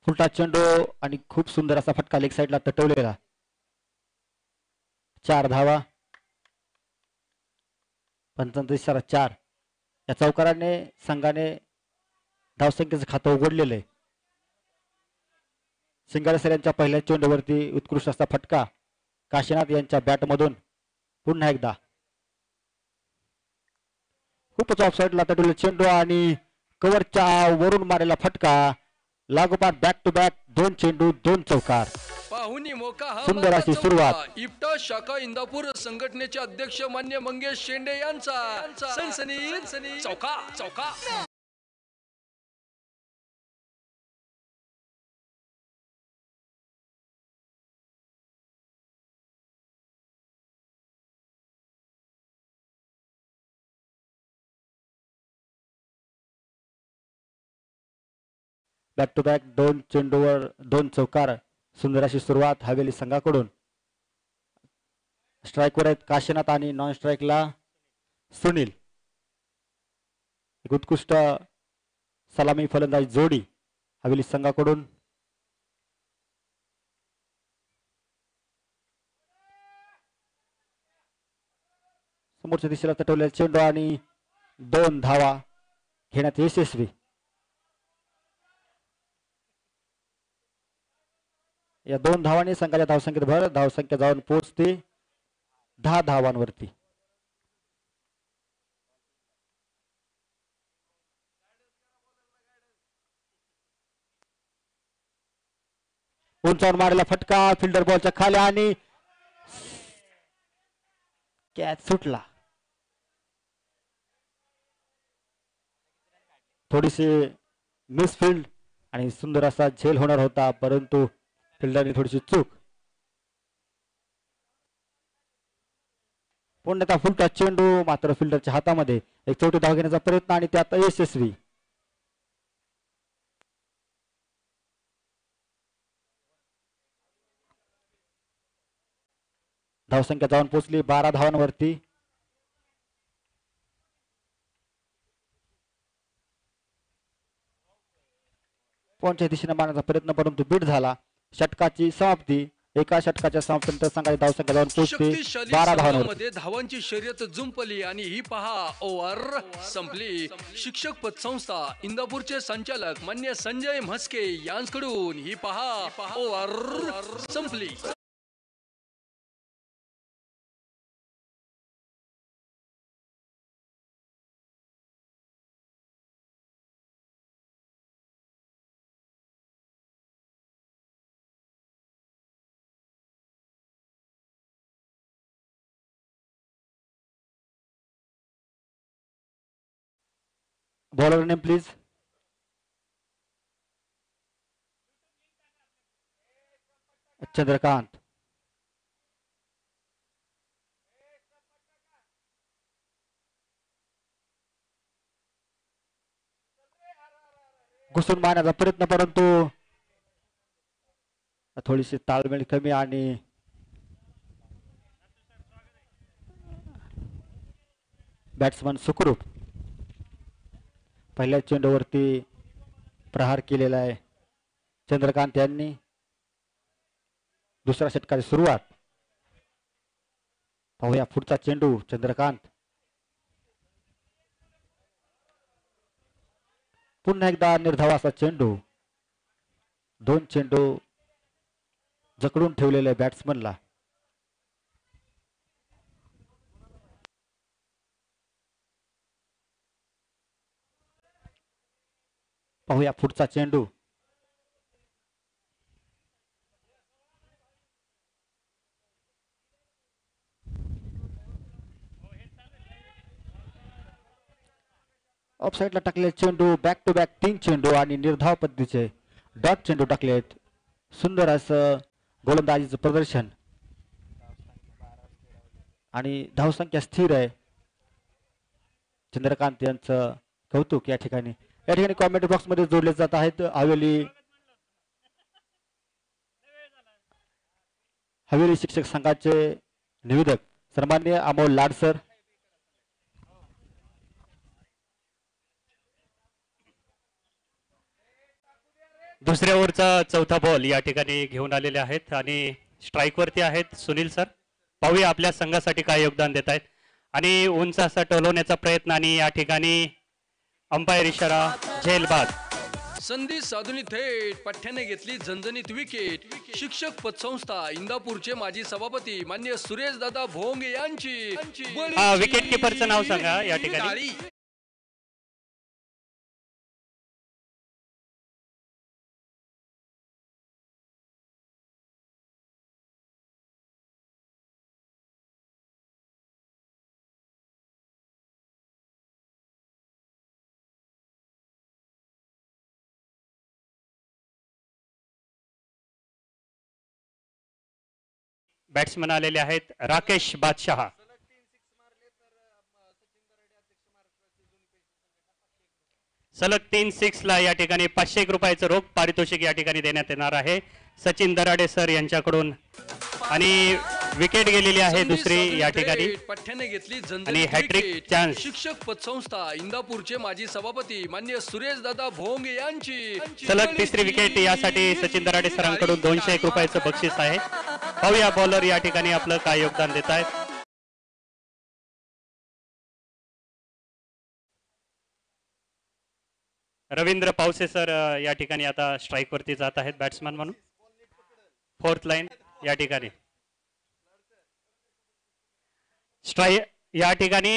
फुलटा चेंडू आणि खूप सुंदर असा फटका लेग साईडला तटवलेला. 4 धावा. 4. या चौकाराने संघाने धावसंख्येचं खातं उघडलेलं आहे. सिंगारे सर यांच्या पहिल्या चेंडूवरती उत्कृष्ट असा फटका काशीनाथ यांच्या बॅटमधून पुन्हा एकदा खूपच ऑफसाईडला तटवलेला चेंडू आणि कव्हरच्या वरून मारलेला फटका. लागोपाठ बॅक टू बॅक 2 चेंडू 2 चौकार. पाहुणी मोका हा सुंदर अशी सुरुवात. इप्टा शाखा इंदापूर संघटनेचे अध्यक्ष मान्य मंगेश शेंडे यांचा सनसनी चौका चौका. बॅक टू बॅक 2 चेंडूवर 2 चौकार. सुंदर अशी सुरुवात हवेली संघाकडून. स्ट्राईकवर आहेत काशीनाथ आणि नॉन स्ट्राईकला सुनील. एक उत्कृष्ट सलामी फलंदाजी जोडी हवेली संघाकडून. समोरच्या दिशेला तटवलेला चेंडू आणि 2 धावा घेण्यात यशस्वी. या 2 धावांनी संघाच्या धावसंख्येत भर. धावसंख्या जाऊन पोहोचते 10 धावांवरती. उंचावून मारलेला फटका फिल्डर बॉलच्या खाली आणि कॅच सुटला. थोडीशी मिसफिल्ड आणि सुंदर असा झेल होणार होता परंतु फिल्डरने थोडीशी चूक. पुन्हा फुलटा चेंडू मात्र फिल्डरच्या हातामध्ये. एक चौथी धाव घेण्याचा प्रयत्न आणि त्यात यशस्वी. धावसंख्या जाऊन पोहोचली 12 धावांवरती. पॉईंटच्या दिशेने मारण्याचा प्रयत्न परंतु बीट झाला. षटकाची समाप्ती. एका षटकाच्या समाप्तीनंतर संघाची धावसंख्या जाऊन पोहोचते 12 धावांवर. धावांची शर्यत जुंपली आणि ही पहा ओव्हर संपली. शिक्षक पतसंस्था इंदापूरचे संचालक मान्य संजय म्हस्के यांकडून ही पहा ओव्हर संपली. Bowler name please. चंद्रकांत. घुसून मारण्याचा प्रयत्न परंतु थोडीशी ताळमेळ कमी आणि बॅट्समन सुखरूप. पहिल्या चेंडूवरती प्रहार केलेला आहे चंद्रकांत यांनी. दुसऱ्या षटकाची सुरुवात. पाहूया पुढचा चेंडू चंद्रकांत. पुन्हा एकदा निर्धाव असा चेंडू. 2 चेंडू जकडून ठेवलेले बॅट्समनला. पाहूया पुढचा चेंडू. ऑफसाईडला टाकलेले चेंडू. बॅक टू बॅक 3 चेंडू आणि निर्धाव पद्धतीचे डॉट चेंडू टाकलेत. सुंदर असं गोलंदाजीचं प्रदर्शन आणि धावसंख्या स्थिर आहे. चंद्रकांत यांचं कौतुक या ठिकाणी. या ठिकाणी कॉमेंट्री बॉक्स मध्ये जोडले जात आहेत हवेली शिक्षक संघाचे निवेदक सन्माननीय अमोल लाड सर. दुसऱ्या ओव्हरचा चौथा बॉल या ठिकाणी घेऊन आलेले आहेत आणि स्ट्राईक वरती आहेत सुनील सर. पाहूया आपल्या संघासाठी काय योगदान देत आहेत आणि उंच असा टोलवण्याचा प्रयत्न आणि या ठिकाणी अंपायर इशारा झेलबाद. संधी साधून थेट पठ्ठ्याने घेतली झणझणीत विकेट. शिक्षक पतसंस्था इंदापूरचे माजी सभापती मान्य सुरेश दादा भोंग यांची विकेट किपरचं नाव सांगा या ठिकाणी. बॅट्समन आलेले आहेत राकेश बादशाह. सलग 3 6ला या ठिकाणी 500 रुपयाचं रोख पारितोषिक या ठिकाणी देण्यात येणार आहे सचिन दराडे सर यांच्याकडून. आणि विकेट गेलेली आहे दुसरी या ठिकाणी पठ्ठ्याने घेतली आणि हॅट्रिक चान्स. शिक्षक पतसंस्था इंदापूरचे माजी सभापती मान्य सुरेश दादा भोंग यांची सलग तिसरी विकेट यासाठी सचिन दराडे सरांकडून 201 रुपयाचं बक्षीस आहे. पाहूया बॉलर या ठिकाणी आपलं काय योगदान देत आहेत. रवींद्र पावसे सर या ठिकाणी आता स्ट्राईक वरती जात आहेत बॅट्समन म्हणून. फोर्थ लाईन या ठिकाणी स्ट्राईक या ठिकाणी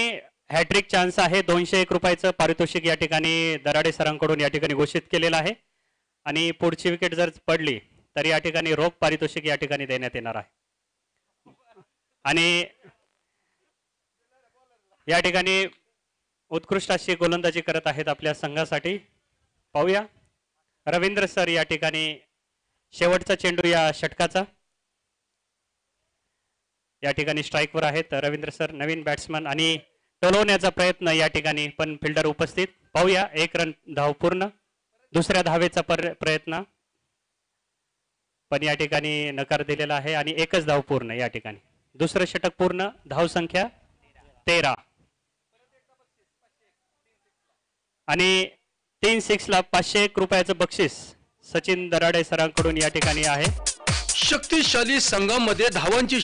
हॅट्रिक चान्स आहे. 201 रुपयाचं पारितोषिक या ठिकाणी दराडे सरांकडून या ठिकाणी घोषित केलेलं आहे आणि पुढची विकेट जर पडली तर या ठिकाणी रोख पारितोषिक या ठिकाणी देण्यात येणार आहे. आणि या ठिकाणी उत्कृष्ट अशी गोलंदाजी करत आहेत आपल्या संघासाठी. पाहूया रवींद्र सर या ठिकाणी शेवटचा चेंडू या षटकाचा या ठिकाणी स्ट्राईकवर आहेत रवींद्र सर. नवीन बॅट्समन आणि टोलवण्याचा प्रयत्न या ठिकाणी पण फिल्डर उपस्थित. पाहूया 1 रन धाव पूर्ण. दुसऱ्या धावेचा प्रयत्न पण या ठिकाणी नकार दिलेला आहे आणि 1च धाव पूर्ण या ठिकाणी. दुसरं षटक पूर्ण. धाव संख्या 13 आणि 3 6ला 501 रुपयाचं बक्षीस सचिन दराडे सरांकडून या ठिकाणी आहे. शक्तिशाली संघामध्ये धावांची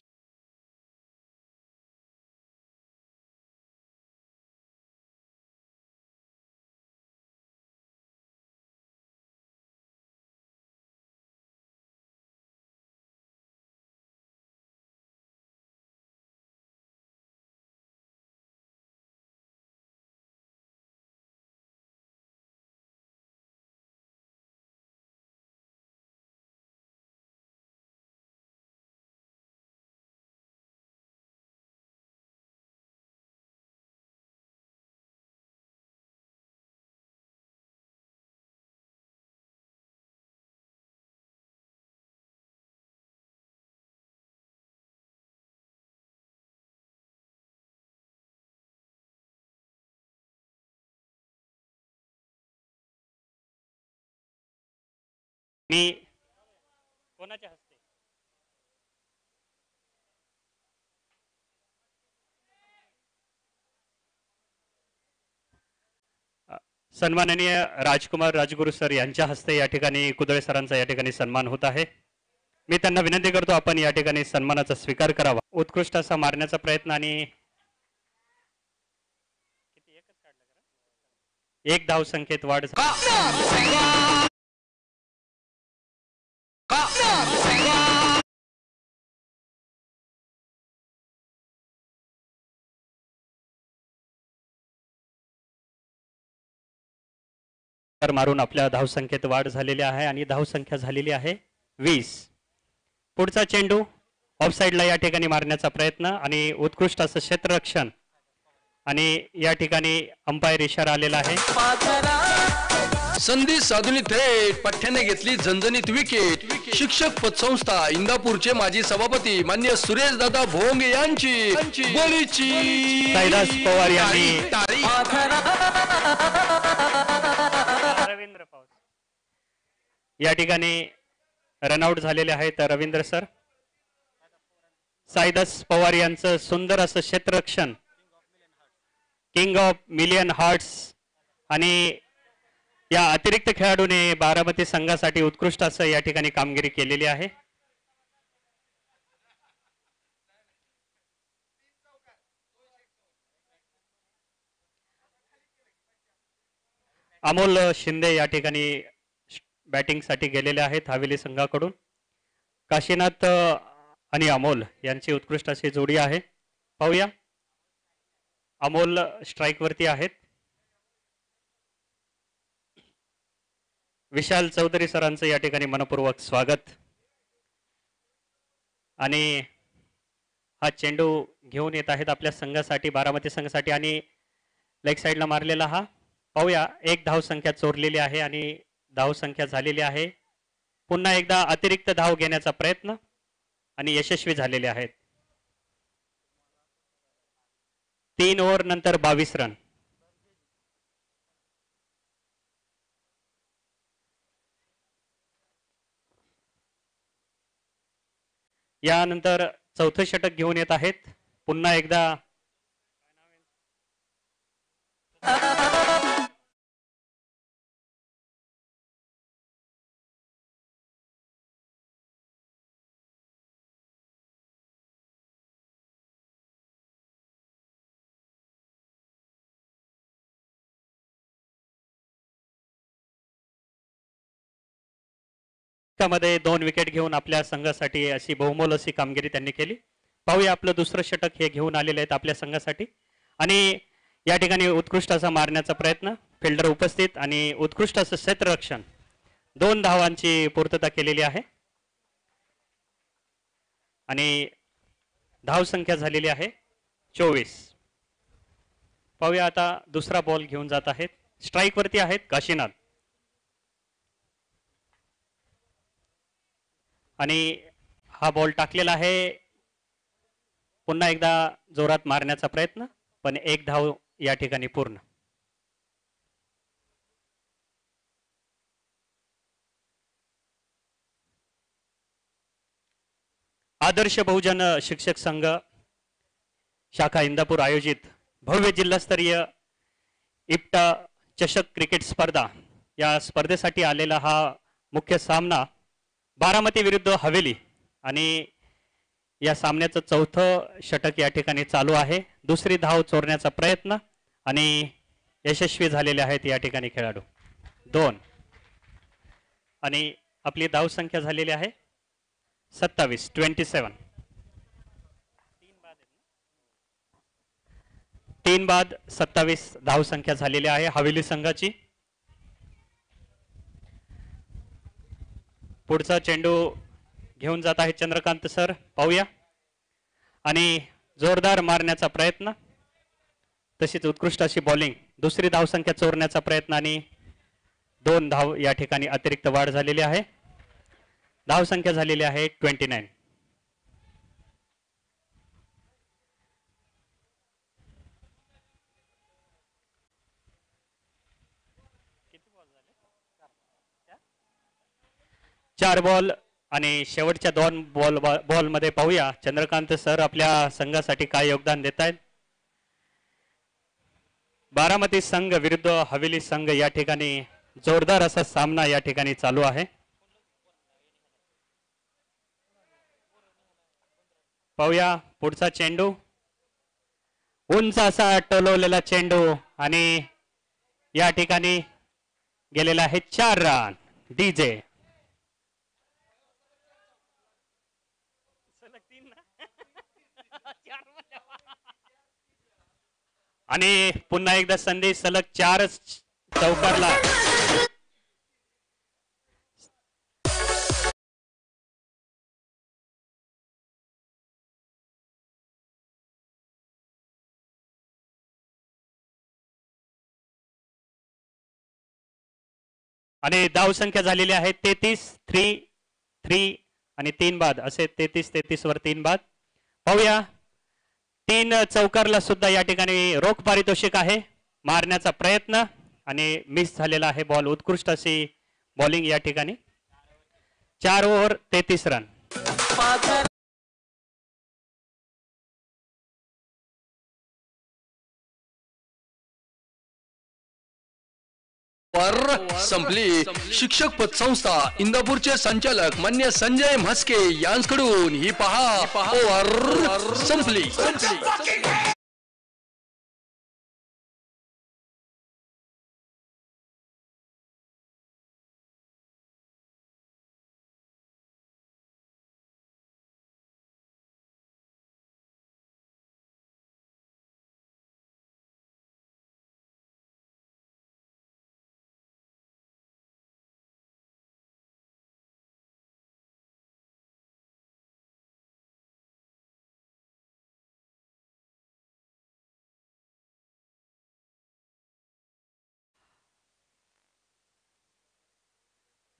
कोणाच्या हस्ते सन्माननीय राजकुमार राजगुरू सर यांच्या हस्ते या ठिकाणी कुदळे सरांचा या ठिकाणी सन्मान होत आहे. मी त्यांना विनंती करतो आपण या ठिकाणी सन्मानाचा स्वीकार करावा. उत्कृष्ट असा मारण्याचा प्रयत्न आणि 1 धाव संख्येत वाढ. मारून आपल्या धावसंख्येत वाढ झालेली आहे आणि धावसंख्या झालेली आहे 20. पुढचा चेंडू ऑफसाईडला या ठिकाणी मारण्याचा प्रयत्न आणि उत्कृष्ट असं क्षेत्ररक्षण आणि या ठिकाणी अंपायर इशारा आलेला आहे. संधी साधून थेट पठ्ठ्याने घेतली झणझणीत विकेट. शिक्षक पतसंस्था इंदापूरचे माजी सभापती मान्य सुरेश दादा भोंग यांची बळीची साईदास पवार यांनी रवींद्र पाऊस या ठिकाणी रनआउट झालेले आहेत रवींद्र सर. साईदास पवार यांचं सुंदर असं क्षेत्ररक्षण किंग ऑफ मिलियन हार्ट्स आणि या अतिरिक्त खेळाडूने बारामती संघासाठी उत्कृष्ट असं या ठिकाणी कामगिरी केलेली आहे. अमोल शिंदे या ठिकाणी बॅटिंगसाठी गेलेले आहेत हवेली संघाकडून. काशीनाथ आणि अमोल यांची उत्कृष्ट अशी जोडी आहे. पाहूया. अमोल स्ट्राइक वरती आहेत. विशाल चौधरी सरांचं या ठिकाणी मनपूर्वक स्वागत. आणि हा चेंडू घेऊन येत आहेत आपल्या संघासाठी, बारामती संघासाठी, आणि लेग साईडला मारलेला हा. पाहूया. एक धाव संख्या चोरलेली आहे आणि धाव संख्या झालेली आहे. पुन्हा एकदा अतिरिक्त धाव घेण्याचा प्रयत्न आणि यशस्वी झालेले आहेत. 3 ओव्हर नंतर 22 रन. यानंतर चौथं षटक घेऊन येत आहेत. पुन्हा एकदा मध्ये 2 विकेट घेऊन आपल्या संघासाठी अशी बहुमोल अशी कामगिरी त्यांनी केली. पाहूया. आपलं दुसरं षटक हे घेऊन आलेले आहेत आपल्या संघासाठी आणि या ठिकाणी उत्कृष्ट असा मारण्याचा प्रयत्न. फिल्डर उपस्थित आणि उत्कृष्ट असं क्षेत्ररक्षण. 2 धावांची पूर्तता केलेली आहे आणि धाव संख्या झालेली आहे 24. पाहूया. आता दुसरा बॉल घेऊन जात आहेत. स्ट्राइक वरती आहेत काशीनाथ आणि हा बॉल टाकलेला आहे. पुन्हा एकदा जोरात मारण्याचा प्रयत्न, पण 1 धाव या ठिकाणी पूर्ण. आदर्श बहुजन शिक्षक संघ शाखा इंदापूर आयोजित भव्य जिल्हास्तरीय इप्टा चषक क्रिकेट स्पर्धा, या स्पर्धेसाठी आलेला हा मुख्य सामना बारामती विरुद्ध हवेली आणि या सामन्याचं चौथं षटक या ठिकाणी चालू आहे. दुसरी धाव चोरण्याचा प्रयत्न आणि यशस्वी झालेले आहेत या ठिकाणी खेळाडू 2. आणि आपली धाव संख्या झालेली आहे 27. 3 बाद 27 धाव संख्या झालेली आहे हवेली संघाची. पुढचा चेंडू घेऊन जात आहे चंद्रकांत सर. पाहूया. आणि जोरदार मारण्याचा प्रयत्न, तशीच उत्कृष्ट अशी बॉलिंग. दुसरी धाव संख्या चोरण्याचा प्रयत्न आणि 2 धाव या ठिकाणी अतिरिक्त वाढ झालेली आहे. धाव संख्या झालेली आहे 29. चार बॉल आणि शेवटच्या 2 बॉल मध्ये पाहूया चंद्रकांत सर आपल्या संघासाठी काय योगदान देत आहेत. बारामती संघ विरुद्ध हवेली संघ या ठिकाणी जोरदार असा सामना या ठिकाणी चालू आहे. पाहूया. पुढचा चेंडू उंच असा टोलवलेला चेंडू आणि या ठिकाणी गेलेला आहे 4 रन. डीजे आणि पुन्हा एकदा संधी. सलग 4 चौकारला. आणि धाव संख्या झालेली आहे 33. 3 आणि 3 बाद असे 33 वर 3 बाद. पाहूया. 3 चौकारला सुद्धा या ठिकाणी रोख पारितोषिक आहे. मारण्याचा प्रयत्न आणि मिस झालेला आहे बॉल. उत्कृष्ट अशी बॉलिंग या ठिकाणी. 4 ओव्हर 33 रन. ओव्हर संपली. शिक्षक पतसंस्था इंदापूरचे संचालक मान्य संजय म्हस्के यांकडून ही पहा ओव्हर संपली.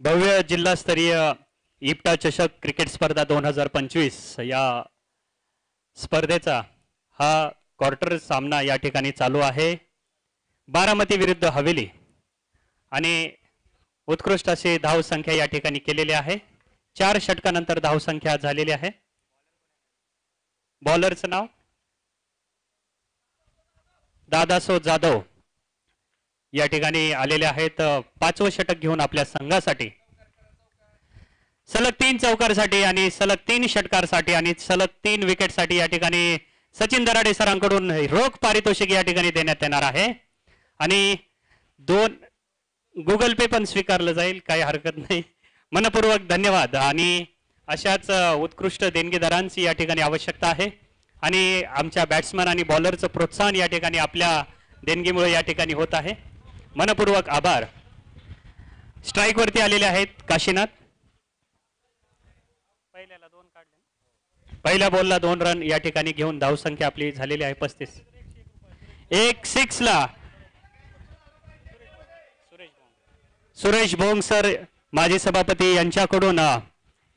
भव्य जिल्हास्तरीय इप्टा चषक क्रिकेट स्पर्धा 2025 या स्पर्धेचा हा क्वार्टर सामना या ठिकाणी चालू आहे. बारामती विरुद्ध हवेली आणि उत्कृष्ट अशी धावसंख्या या ठिकाणी केलेली आहे. 4 षटकानंतर धावसंख्या झालेली आहे. बॉलरचं नाव दादासो जाधव या ठिकाणी आलेले आहेत. 5वं षटक घेऊन आपल्या संघासाठी सलग 3 चौकारसाठी आणि सलग 3 षटकारसाठी आणि सलग 3 विकेटसाठी या ठिकाणी सचिन दराडे सरांकडून रोख पारितोषिक या ठिकाणी देण्यात येणार आहे. आणि 2 गुगल पे पण स्वीकारलं जाईल, काही हरकत नाही. मनपूर्वक धन्यवाद. आणि अशाच उत्कृष्ट देणगीदारांची या ठिकाणी आवश्यकता आहे आणि आमच्या बॅट्समन आणि बॉलरचं प्रोत्साहन या ठिकाणी आपल्या देणगीमुळे या ठिकाणी होत आहे. मनपूर्वक आभार. स्ट्राईक वरती आलेले आहेत काशीनाथ. पहिल्या बॉलला 2 रन या ठिकाणी घेऊन धावसंख्या आपली झालेली आहे 35. एक 6 ला सुरेश भोंग सर माजी सभापती यांच्याकडून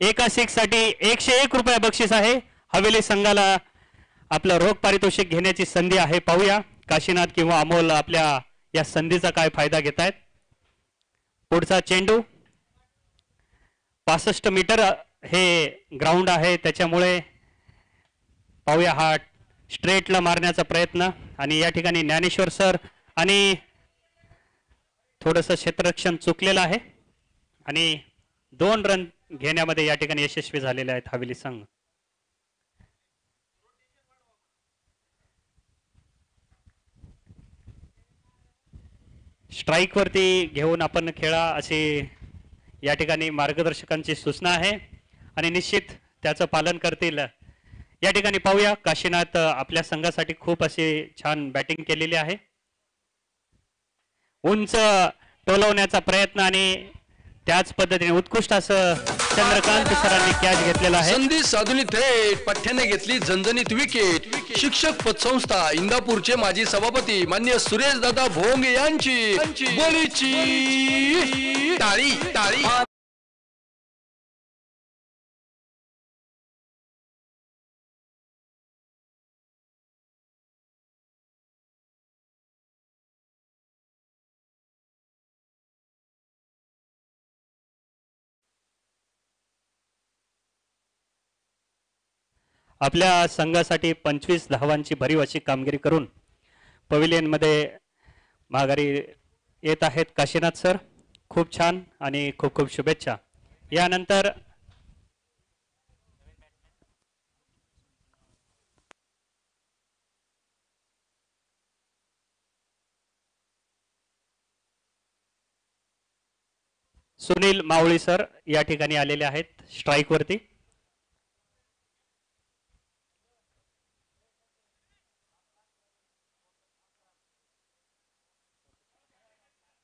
एका 6 साठी 101 रुपये बक्षीस आहे. हवेली संघाला आपलं रोख पारितोषिक घेण्याची संधी आहे. पाहूया काशीनाथ किंवा अमोल आपल्या या संधीचा काय फायदा घेत आहेत. पुढचा चेंडू 65 मीटर हे ग्राउंड आहे, त्याच्यामुळे पाहूया हा स्ट्रेटला मारण्याचा प्रयत्न. आणि या ठिकाणी ज्ञानेश्वर सर आणि थोडंसं क्षेत्ररक्षण चुकलेलं आहे आणि 2 रन घेण्यामध्ये या ठिकाणी यशस्वी झालेले आहेत हवेली संघ. स्ट्राईक वरती घेऊन आपण खेळा अशी या ठिकाणी मार्गदर्शकांची सूचना आहे आणि निश्चित त्याचं पालन करतील. या ठिकाणी पाहूया काशीनाथ आपल्या संघासाठी खूप अशी छान बॅटिंग केलेली आहे. उंच टोलवण्याचा प्रयत्न आणि त्याच पद्धतीने उत्कृष्ट असं चंद्रकांत सरांनी कॅच घेतलेला आहे. संधी साधून थेट पठ्याने घेतली झणझणीत विकेट. शिक्षक पतसंस्था इंदापूरचे माजी सभापती मान्य सुरेश दादा भोंग यांची बोलीची टाळी टाळी. आपल्या संघासाठी 25 धावांची भरीव अशी कामगिरी करून पवेलियन मध्ये माघारी येत आहेत काशीनाथ सर. खूप छान आणि खूप खूप शुभेच्छा. यानंतर सुनील मावळी सर या ठिकाणी आलेले आहेत स्ट्राईक वरती.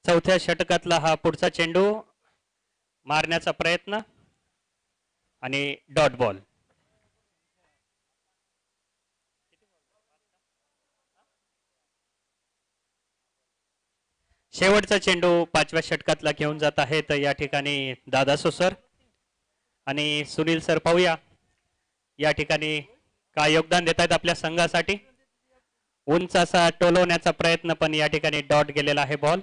चौथ्या षटकातला हा पुढचा चेंडू मारण्याचा प्रयत्न आणि डॉट बॉल. शेवटचा चेंडू 5व्या षटकातला घेऊन जात आहेत या ठिकाणी दादासो सर आणि सुनील सर. पाहूया या ठिकाणी काय योगदान देत आहेत आपल्या संघासाठी. उंच असा टोलवण्याचा प्रयत्न पण या ठिकाणी डॉट गेलेला आहे बॉल.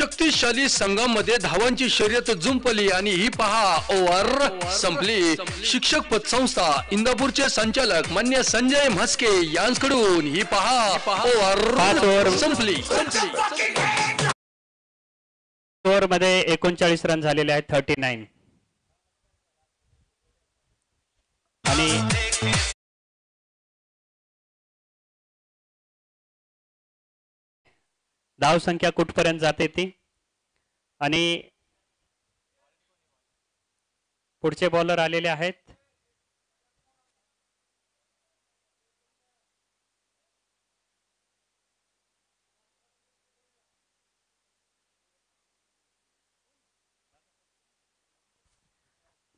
शक्तिशाली संघामध्ये धावांची शर्यत जुंपली आणि ही पहा ओव्हर संपली. शिक्षक पतसंस्था इंदापूरचे संचालक मान्य संजय म्हस्के यांकडून ही पहा ओव्हर संपली. ओव्हर मध्ये 39 रन झालेले आहेत 39 आणि धाव संख्या कुठपर्यंत जाते ती आणि पुढचे बॉलर आलेले आहेत.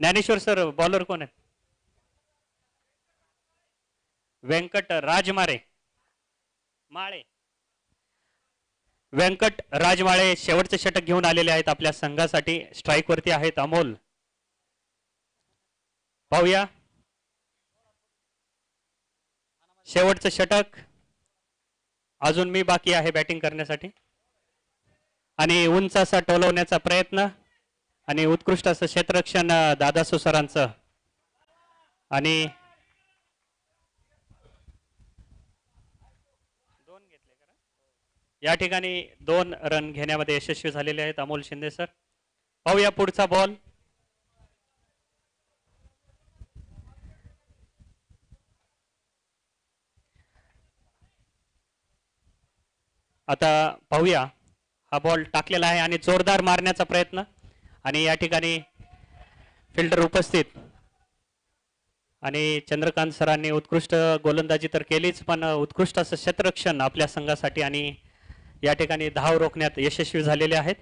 ज्ञानेश्वर सर बॉलर कोण आहेत? व्यंकट राजमाळे माळे व्यंकट राजमाळे शेवटचे षटक घेऊन आलेले आहेत आपल्या संघासाठी. स्ट्राईक वरती आहेत अमोल. पाहूया शेवटचं षटक. अजून मी बाकी आहे बॅटिंग करण्यासाठी आणि उंच असा टोलवण्याचा प्रयत्न आणि उत्कृष्ट असं क्षेत्ररक्षण दादासू सरांचं आणि या ठिकाणी 2 रन घेण्यामध्ये यशस्वी झालेले आहेत अमोल शिंदे सर. पाहूया पुढचा बॉल. आता पाहूया हा बॉल टाकलेला आहे आणि जोरदार मारण्याचा प्रयत्न आणि या ठिकाणी फिल्डर उपस्थित आणि चंद्रकांत सरांनी उत्कृष्ट गोलंदाजी तर केलीच पण उत्कृष्ट असं क्षेत्ररक्षण आपल्या संघासाठी आणि या ठिकाणी धाव रोखण्यात यशस्वी झालेले आहेत.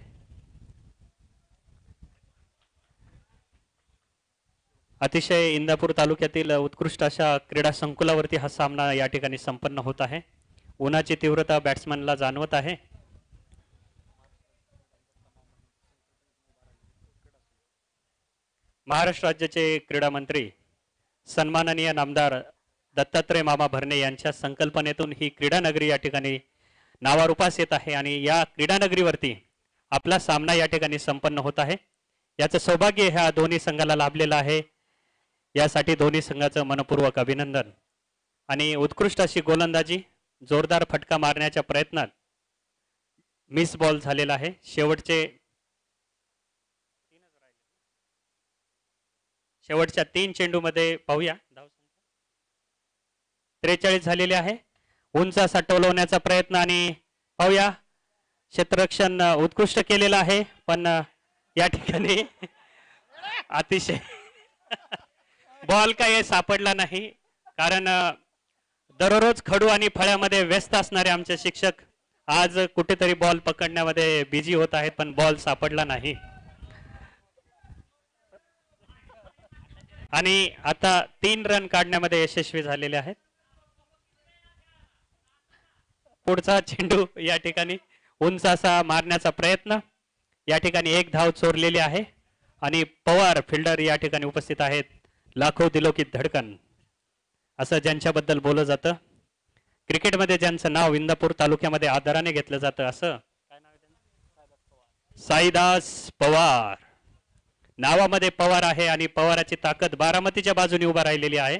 अतिशय इंदापूर तालुक्यातील उत्कृष्ट अशा क्रीडा संकुलावरती हा सामना या ठिकाणी संपन्न होत आहे. उन्हाची तीव्रता बॅट्समनला जाणवत आहे. महाराष्ट्र राज्याचे क्रीडा मंत्री सन्माननीय नामदार दत्तात्रय मामा भरणे यांच्या संकल्पनेतून ही क्रीडा नगरी या ठिकाणी नावारूपास येत आहे आणि या क्रीडा नगरीवरती आपला सामना या ठिकाणी संपन्न होत आहे. याचं सौभाग्य ह्या दोन्ही संघाला लाभलेलं आहे. यासाठी दोन्ही संघाचं मनपूर्वक अभिनंदन. आणि उत्कृष्ट अशी गोलंदाजी जोरदार फटका मारण्याच्या प्रयत्नात मिस बॉल झालेला आहे. शेवटच्या 3 चेंडूमध्ये पाहूया 43 झालेले आहे. उंच असा टोलवण्याचा प्रयत्न आणि पाहूया क्षेत्ररक्षण उत्कृष्ट केलेलं आहे पण या ठिकाणी अतिशय बॉल काही सापडला नाही कारण दररोज खडू आणि फळ्यामध्ये व्यस्त असणारे आमचे शिक्षक आज कुठेतरी बॉल पकडण्यामध्ये बिझी होत आहेत पण बॉल सापडला नाही. आणि आता 3 रन काढण्यामध्ये यशस्वी झालेले आहेत. पुढचा चेंडू या ठिकाणी उंच असा मारण्याचा प्रयत्न या ठिकाणी 1 धाव चोरलेली आहे आणि पवार फिल्डर या ठिकाणी उपस्थित आहेत. लाखो दिलो की धडकन असं ज्यांच्याबद्दल बोललं जातं क्रिकेटमध्ये ज्यांचं नाव इंदापूर तालुक्यामध्ये आदराने घेतलं जातं असं साईदास पवार नावामध्ये पवार आहे आणि पवाराची ताकद बारामतीच्या बाजूने उभा राहिलेली आहे.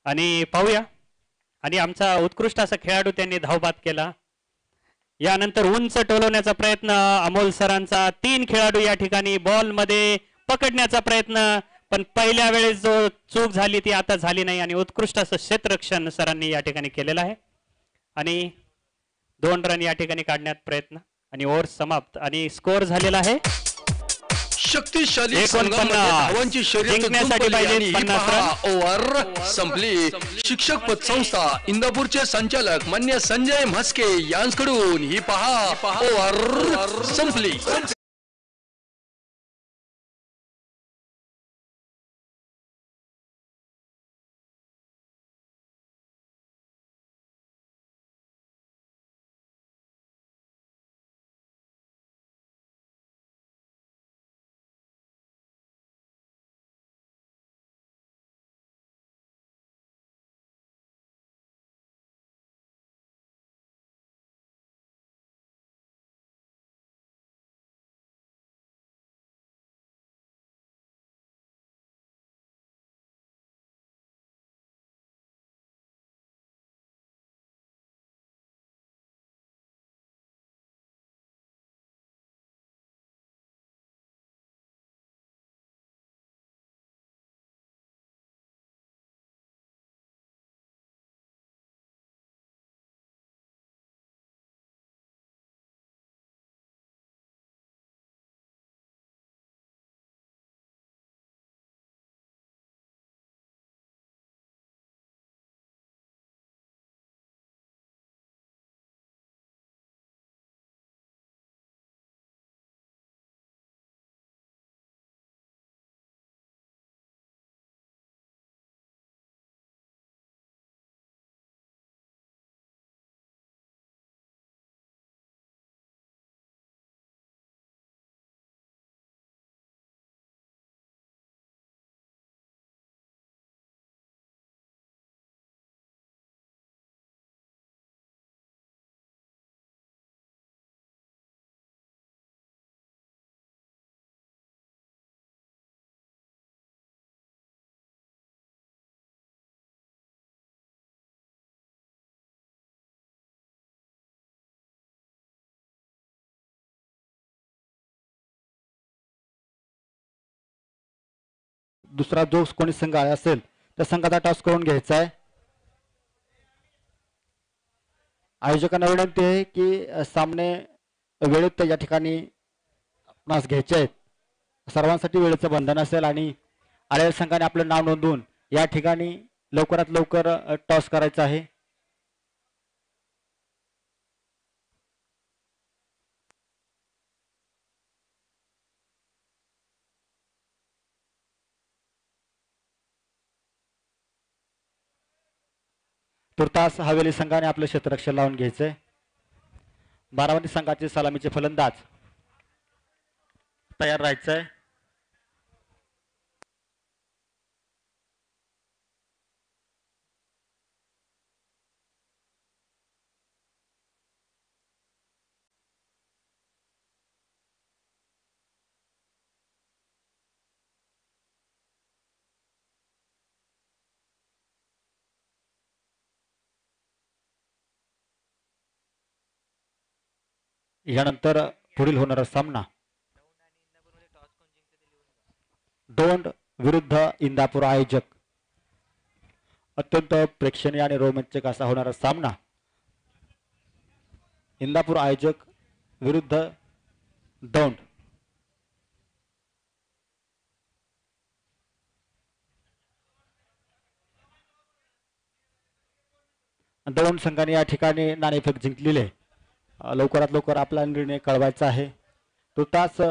आणि पाहूया आणि आमचा उत्कृष्ट असा खेळाडू त्यांनी धावबाद केला. यानंतर उंच टोलवण्याचा प्रयत्न अमोल सरांचा. 3 खेळाडू या ठिकाणी बॉल मध्ये पकडण्याचा प्रयत्न पण पहिल्या वेळेस जो चूक झाली ती आता झाली नाही आणि उत्कृष्ट असं क्षेत्ररक्षण सरांनी या ठिकाणी केलेलं आहे आणि 2 रन या ठिकाणी काढण्यात प्रयत्न आणि ओव्हर समाप्त आणि स्कोअर झालेला आहे शक्तिशाली संघामध्ये धावांची शर्यत जुंपली आणि ही पहा ओव्हर संपली. शिक्षक पतसंस्था इंदापूरचे संचालक मान्य संजय म्हस्के यांकडून ही पहा ओव्हर संपली. दुसरा जो कोणी संघ असेल त्या संघाचा टॉस करून घ्यायचा आहे. आयोजकांना विनंती आहे की सामने वेळेत या ठिकाणी आपणास घ्यायचे आहेत. सर्वांसाठी वेळेचं बंधन असेल आणि आलेल्या संघाने आपलं नाव नोंदवून या ठिकाणी लवकरात लवकर टॉस करायचा आहे. तुर्तास हवेली संघाने आपलं क्षेत्ररक्षण लावून घ्यायचंय. बारामती संघाचे सलामीचे फलंदाज तयार राहायचंय. यानंतर पुढील होणारा सामना दोंड विरुद्ध इंदापूर आयोजक. अत्यंत प्रेक्षणीय आणि रोमांचक असा होणारा सामना. इंदापूर आयोजक विरुद्ध दौंड. दौंड संघाने या ठिकाणी नाणेफेक जिंकलेले. लवकरात लवकर आपला निर्णय कळवायचा आहे. तो तास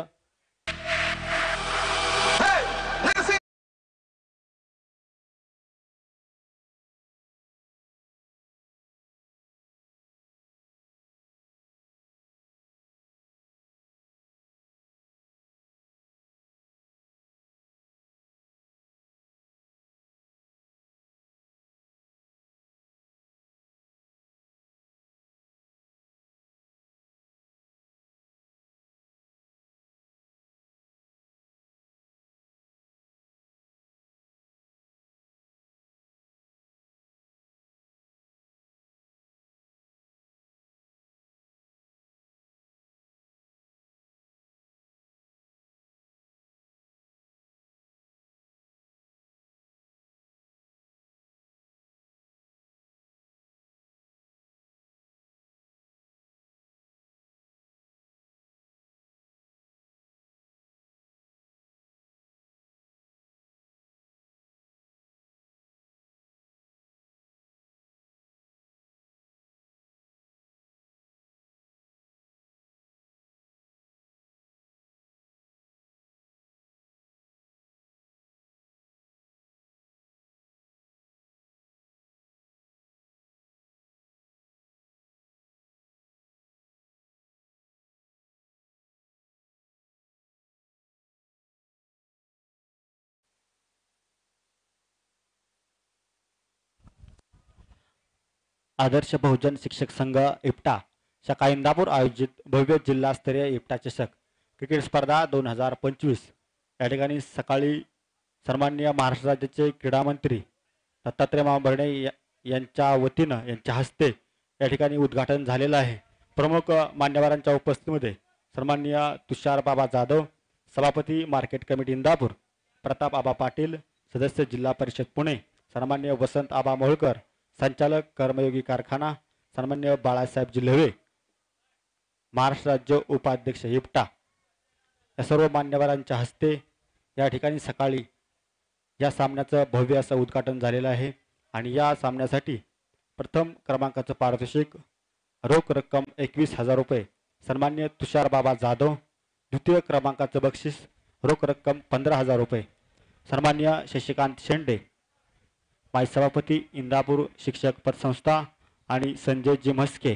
आदर्श बहुजन शिक्षक संघ इप्टा शाखा इंदापूर आयोजित भव्य जिल्हास्तरीय इप्टा चषक क्रिकेट स्पर्धा 2025 या ठिकाणी सकाळी सन्माननीय महाराष्ट्र राज्याचे क्रीडा मंत्री दत्तात्रय मामा यांच्या वतीनं यांच्या हस्ते या ठिकाणी उद्घाटन झालेलं आहे. प्रमुख मान्यवरांच्या उपस्थितीमध्ये सन्माननीय तुषार बाबा जाधव, सभापती मार्केट कमिटी इंदापूर, प्रताप आबा पाटील, सदस्य जिल्हा परिषद पुणे, सन्माननीय वसंत आबा मोहोळकर, संचालक कर्मयोगी कारखाना, सन्माननीय बाळासाहेब जिल्हवे, महाराष्ट्र राज्य उपाध्यक्ष इप्टा या सर्व मान्यवरांच्या हस्ते या ठिकाणी सकाळी या सामन्याचं भव्य असं उद्घाटन झालेलं आहे. आणि या सामन्यासाठी प्रथम क्रमांकाचं पारितोषिक रोख रक्कम 21,000 रुपये सन्माननीय तुषार बाबा जाधव, द्वितीय क्रमांकाचं बक्षीस रोख रक्कम 15,000 रुपये सन्माननीय शशिकांत शेंडे, माजी सभापती इंदापूर शिक्षक पतसंस्था आणि संजय जी म्हस्के,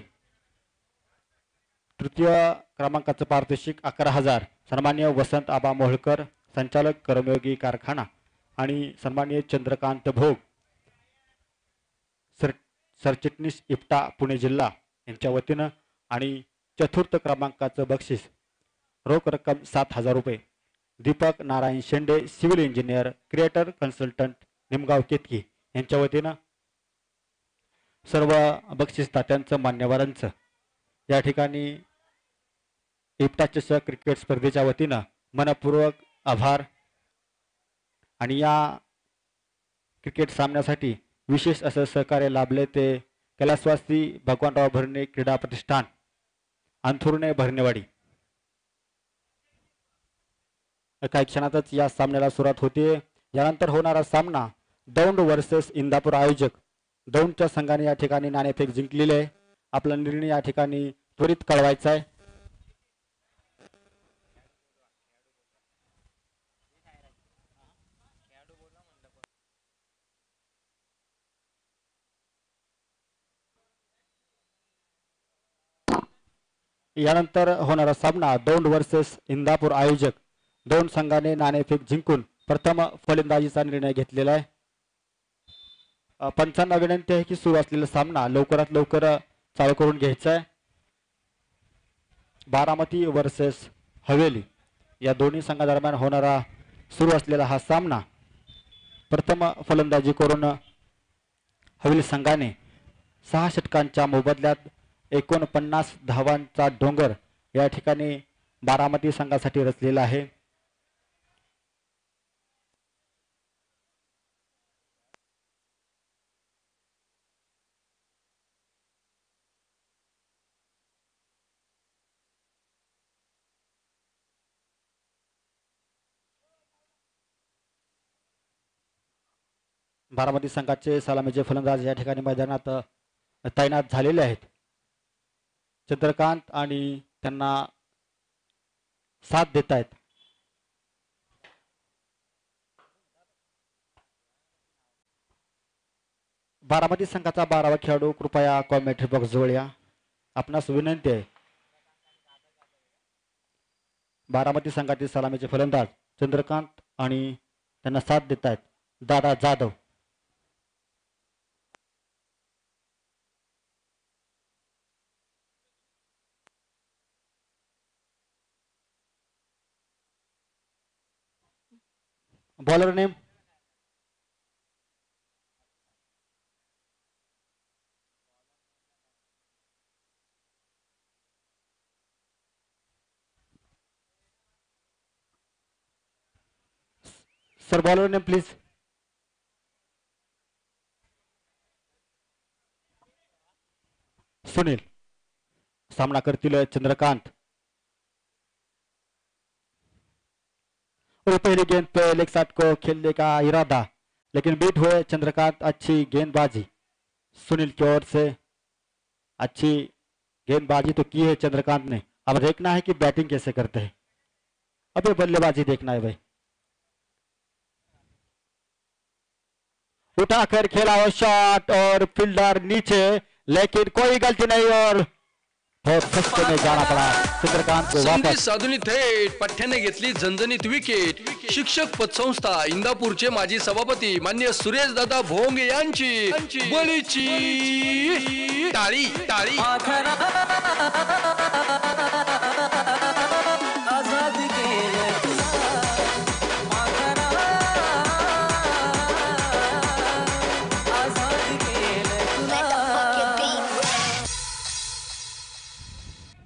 तृतीय क्रमांकाचं पारितोषिक 11,000 सन्माननीय वसंत आबा मोहोळकर, संचालक कर्मयोगी कारखाना आणि सन्माननीय चंद्रकांत भोग, सरचिटणीस इप्टा पुणे जिल्हा यांच्या वतीनं, आणि चतुर्थ क्रमांकाचं बक्षीस रोख रक्कम 7,000 रुपये Deepak Narayan Shende, civil engineer, creator consultant, Nimgaon Ketki यांच्या वतीनं. सर्व बक्षीसदात्यांचं मान्यवरांचं या ठिकाणी इप्टा चषक क्रिकेट स्पर्धेच्या वतीनं मनपूर्वक आभार. आणि या क्रिकेट सामन्यासाठी विशेष असं सहकार्य लाभले ते कैलासवासी भगवानराव भरणे क्रीडा प्रतिष्ठान अंथुर्णे भरणेवाडी. काही क्षणातच या सामन्याला सुरुवात होते. यानंतर होणारा सामना दौंड वर्सेस इंदापूर आयोजक. दौंडच्या संघाने या ठिकाणी नाणेफेक जिंकलेली आहे. आपला निर्णय या ठिकाणी त्वरित कळवायचा आहे. यानंतर होणारा सामना दौंड वर्सेस इंदापूर आयोजक. दोन संघाने नाणेफेक जिंकून प्रथम फलंदाजीचा निर्णय घेतलेला आहे. पंचांना विनंती आहे की सुरू असलेला सामना लवकरात लवकर चालू करून घ्यायचा आहे. बारामती वर्सेस हवेली या दोन्ही संघादरम्यान होणारा सुरू असलेला हा सामना प्रथम फलंदाजी करून हवेली संघाने 6 षटकांच्या मोबदल्यात 49 धावांचा डोंगर या ठिकाणी बारामती संघासाठी रचलेला आहे. बारामती संघाचे सलामीचे फलंदाज या ठिकाणी मैदानात तैनात झालेले आहेत. चंद्रकांत आणि त्यांना साथ देत आहेत. बारामती संघाचा 12वा खेळाडू कृपया कॉमेंट्री बॉक्स जवळ या. आपणास विनंती आहे. बारामती संघाचे सलामीचे फलंदाज चंद्रकांत आणि त्यांना साथ देत आहेत दादा Jadhav. Bowler name sir. Bowler name please. Sunil. सामना करतील चंद्रकांत. और पहली गेंद पे लेग साइड को खेलने का इरादा लेकिन बीट हुए चंद्रकांत. अच्छी गेंदबाजी सुनील की ओर से. अच्छी गेंदबाजी तो की है चंद्रकांत ने. अब देखना है कि बैटिंग कैसे करते हैं. अब ये बल्लेबाजी देखना है भाई. उठाकर खेला हुआ शॉट और फील्डर नीचे लेकिन कोई गलती नहीं और बहुत सस्ते में जाना पड़ा चंद्रकांत को संधी वापस. साधून थेट पठ्याने घेतली झणझणीत विकेट. शिक्षक पतसंस्था इंदापूरचे माजी सभापती मान्य सुरेश दादा भोंग यांची बळीची टाळी टाळी.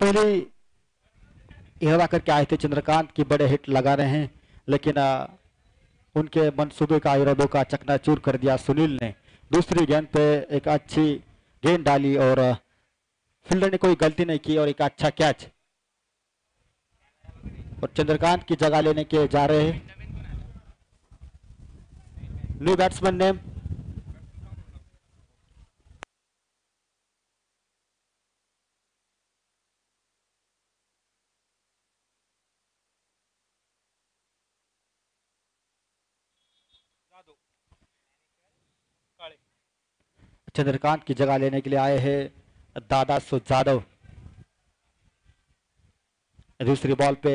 पहले इरादा करके आए थे चंद्रकांत की बड़े हिट लगा रहे हैं लेकिन उनके मंसूबे का इरादों का चकनाचूर कर दिया सुनील ने. दूसरी गेंद पे एक अच्छी गेंद डाली और फील्डर ने कोई गलती नहीं की और एक अच्छा कैच. और चंद्रकांत की जगह लेने के जा रहे हैं न्यू बैट्समैन नेम चंद्रकांत की जगह लेने के लिए आए हैं दादा सो जाधव. दूसरी बॉल पे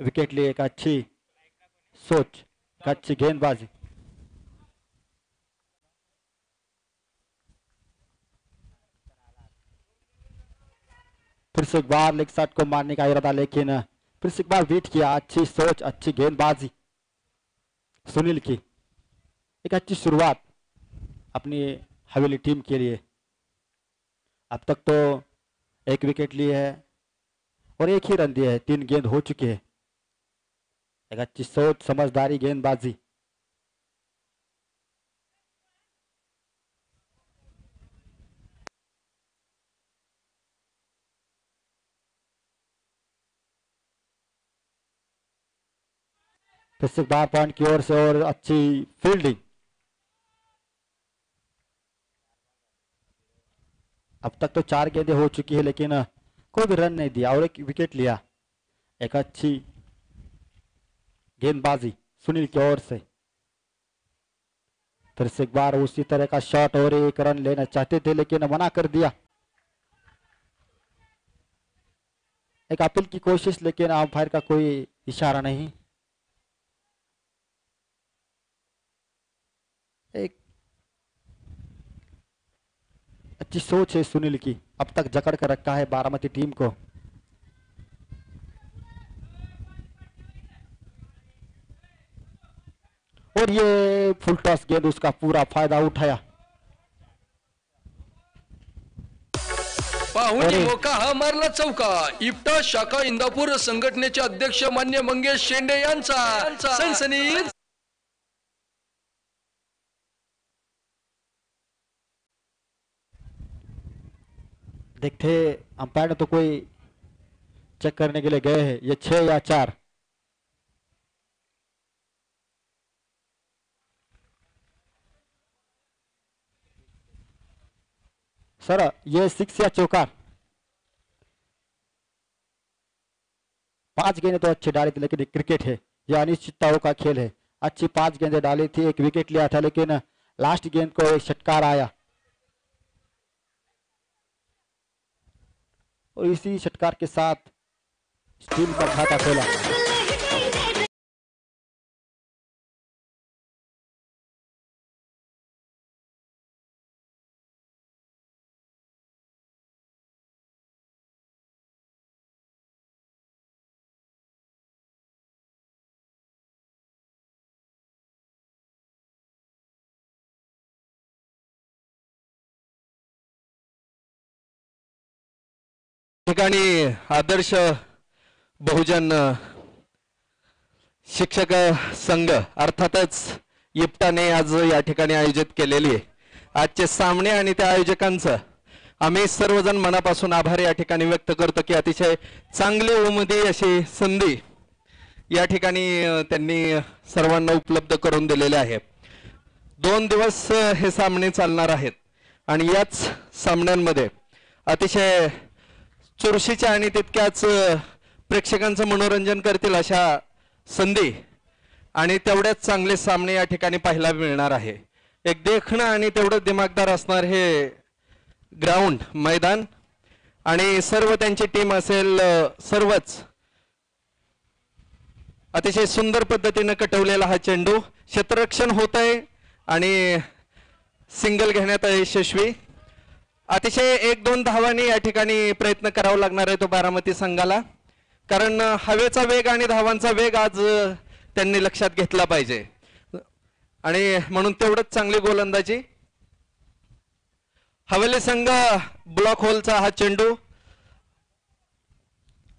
विकेट लिए एक अच्छी सोच, एक अच्छी गेंदबाजी. फिर से एक बार लेग शॉट को मारने का इरादा लेकिन फिर से एक बार बीट किया. अच्छी सोच, अच्छी गेंदबाजी सुनील की. एक अच्छी शुरुआत अपनी हवेली टीम के लिए. अब तक तो एक विकेट लिए है और एक ही रन दिए है. 3 गेंद हो चुके हैं. एक अच्छी सोच, समझदारी, गेंदबाजी फिर से 12 पॉइंट की ओर से और अच्छी फील्डिंग। अब तक तो 4 गेंदें हो चुकी है लेकिन कोई भी रन नहीं दिया और एक विकेट लिया। एक अच्छी गेंदबाजी सुनील की ओर से। फिर से एक बार उसी तरह का शॉट और एक रन लेना चाहते थे लेकिन मना कर दिया। एक अपील की कोशिश लेकिन अंपायर का कोई इशारा नहीं। एक अच्छी सोच है सुनील की, अब तक जकड़ कर रखा है बारामती टीम को। और ये फुल टॉस गेंद उसका पूरा फायदा उठाया। पाहुणी मोका हा मारला चौका। इप्टा शाखा इंदापूर संघटनेचे अध्यक्ष मान्य मंगेश शेंडे यांचा सनसनीत देखते अंपायर तो कोई चेक करने के लिए गए हैं, ये 6 या 4। सर ये 6 या चौकार। 5 गेंदें तो अच्छी डाली थी लेकिन क्रिकेट है, यह अनिश्चितताओं का खेल है। अच्छी 5 गेंदें डाली थी, एक विकेट लिया था लेकिन लास्ट गेंद को एक षटकार आया और इसी षटकार के साथ टीम का खाता खोला। ठिकाणी आदर्श बहुजन शिक्षक संघ अर्थातच इप्टाने आज या ठिकाणी आयोजित केलेली आहे आजचे सामने आणि त्या आयोजकांचं आम्ही सर्वजण मनापासून आभार या ठिकाणी व्यक्त करतो की अतिशय चांगली उमदी अशी संधी या ठिकाणी त्यांनी सर्वांना उपलब्ध करून दिलेले आहे। 2 दिवस हे सामने चालणार आहेत आणि याच सामन्यांमध्ये अतिशय चुरशीच्या आणि तितक्याच प्रेक्षकांचं मनोरंजन करतील अशा संधी आणि तेवढेच चांगले सामने या ठिकाणी पाहायला मिळणार आहे। एक देखणं आणि तेवढं दिमागदार असणार हे ग्राउंड मैदान आणि सर्व त्यांची टीम असेल सर्वच अतिशय सुंदर पद्धतीने कटवलेला हा चेंडू क्षेत्ररक्षण होत आहे आणि सिंगल घेण्यात यशस्वी। अतिशय 1-2 धावांनी या ठिकाणी प्रयत्न करावा लागणार आहे तो बारामती संघाला, कारण हवेचा वेग आणि धावांचा वेग आज त्यांनी लक्षात घेतला पाहिजे आणि म्हणून तेवढंच चांगली गोलंदाजी। हवेली संघ ब्लॉक होलचा हा चेंडू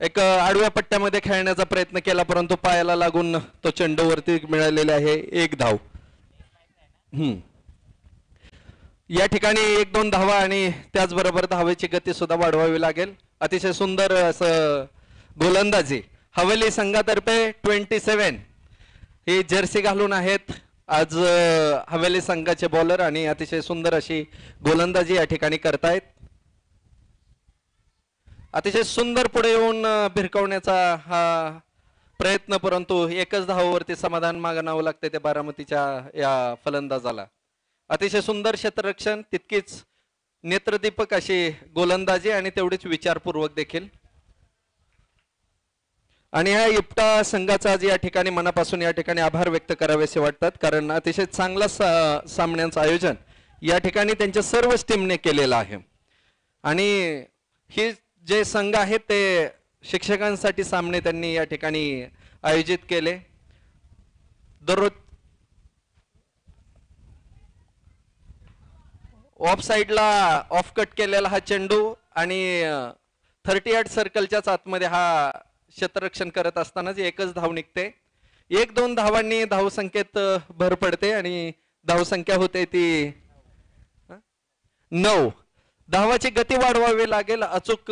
एक आडव्या पट्ट्यामध्ये खेळण्याचा प्रयत्न केला परंतु पायाला लागून तो चेंडू वरती मिळालेला आहे 1 धाव। या ठिकाणी 1-2 धावा आणि त्याचबरोबर धावेची गती सुद्धा वाढवावी लागेल। अतिशय सुंदर असं गोलंदाजी हवेली संघातर्फे 27 ही जर्सी घालून आहेत आज हवेली संघाचे बॉलर आणि अतिशय सुंदर अशी गोलंदाजी या ठिकाणी करतायत। अतिशय सुंदर पुढे येऊन भिरकवण्याचा हा प्रयत्न परंतु एकच धावावरती समाधान मागणावं लागते ते बारामतीच्या या फलंदाजाला। अतिशय सुंदर क्षेत्ररक्षण तितकीच नेत्रदीपक अशी गोलंदाजी आणि तेवढीच विचारपूर्वक देखील। आणि ह्या इप्टा संघाचा आज या ठिकाणी मनापासून या ठिकाणी आभार व्यक्त करावेसे वाटतात कारण अतिशय चांगला सामन्यांचं आयोजन या ठिकाणी त्यांच्या सर्वच टीमने केलेलं आहे आणि ही जे संघ आहेत ते शिक्षकांसाठी सामने त्यांनी या ठिकाणी आयोजित केले। दररोज ऑफ साइडला ऑफ कट केलेला हा चेंडू आणि 38 सर्कलच्याच आतमध्ये हा क्षेत्ररक्षण करत असतानाच एकच धाव निघते। 1-2 धावांनी धावसंख्येत भर पडते आणि धावसंख्या होते ती 9। धावाची गती वाढवावी लागेल, अचूक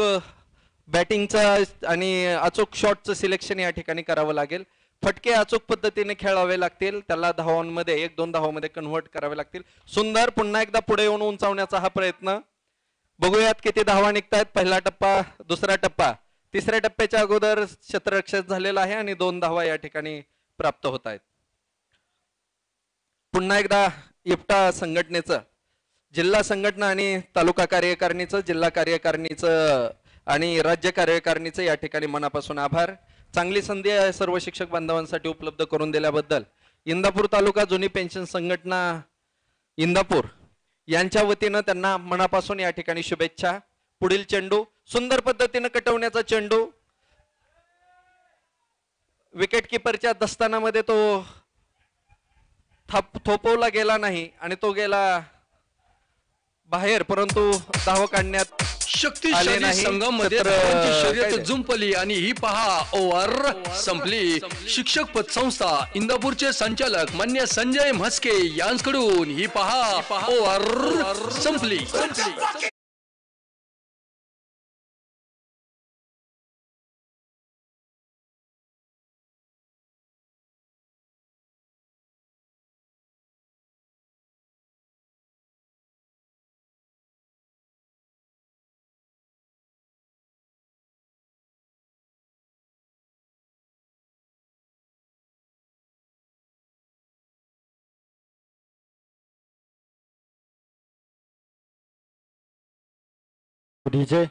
बॅटिंगचं आणि अचूक शॉटचं सिलेक्शन या ठिकाणी करावं लागेल फटके अचूक पद्धतीने खेळावे लागतील, त्याला धावांमध्ये 1-2 धावांमध्ये कन्व्हर्ट करावे लागतील. सुंदर, पुन्हा एकदा पुढे येऊन उंचावण्याचा हा प्रयत्न. बघूयात किती धावा निघतायत. पहिला टप्पा, दुसरा टप्पा. तिसऱ्या टप्प्याच्या अगोदर क्षेत्ररक्षक झालेला आहे आणि 2 धावा या ठिकाणी प्राप्त होत आहेत. पुन्हा एकदा इप्टा संघटनेचं, जिल्हा संघटना आणि तालुका कार्यकारिणीचं, जिल्हा कार्यकारिणीचं आणि राज्य कार्यकारिणीचं या ठिकाणी मनापासून आभार. चांगली संधी आहे सर्व शिक्षक बांधवांसाठी उपलब्ध करून दिल्याबद्दल. इंदापूर तालुका जुनी पेन्शन संघटना इंदापूर यांच्या वतीनं त्यांना मनापासून या ठिकाणी शुभेच्छा. पुढील चेंडू सुंदर पद्धतीनं कटवण्याचा चेंडू, विकेट किपरच्या दस्तानामध्ये तो थोपवला गेला नाही आणि तो गेला बाहेर, परंतु धाव काढण्यात आले शक्तिशाली नाही. संघामध्ये सत्र धावांची काय शर्यत ते? जुंपली आणि ही पहा ओव्हर संपली. शिक्षक पतसंस्था इंदापूरचे संचालक मान्य संजय म्हस्के यांकडून ही पहा ओव्हर संपली. डीजे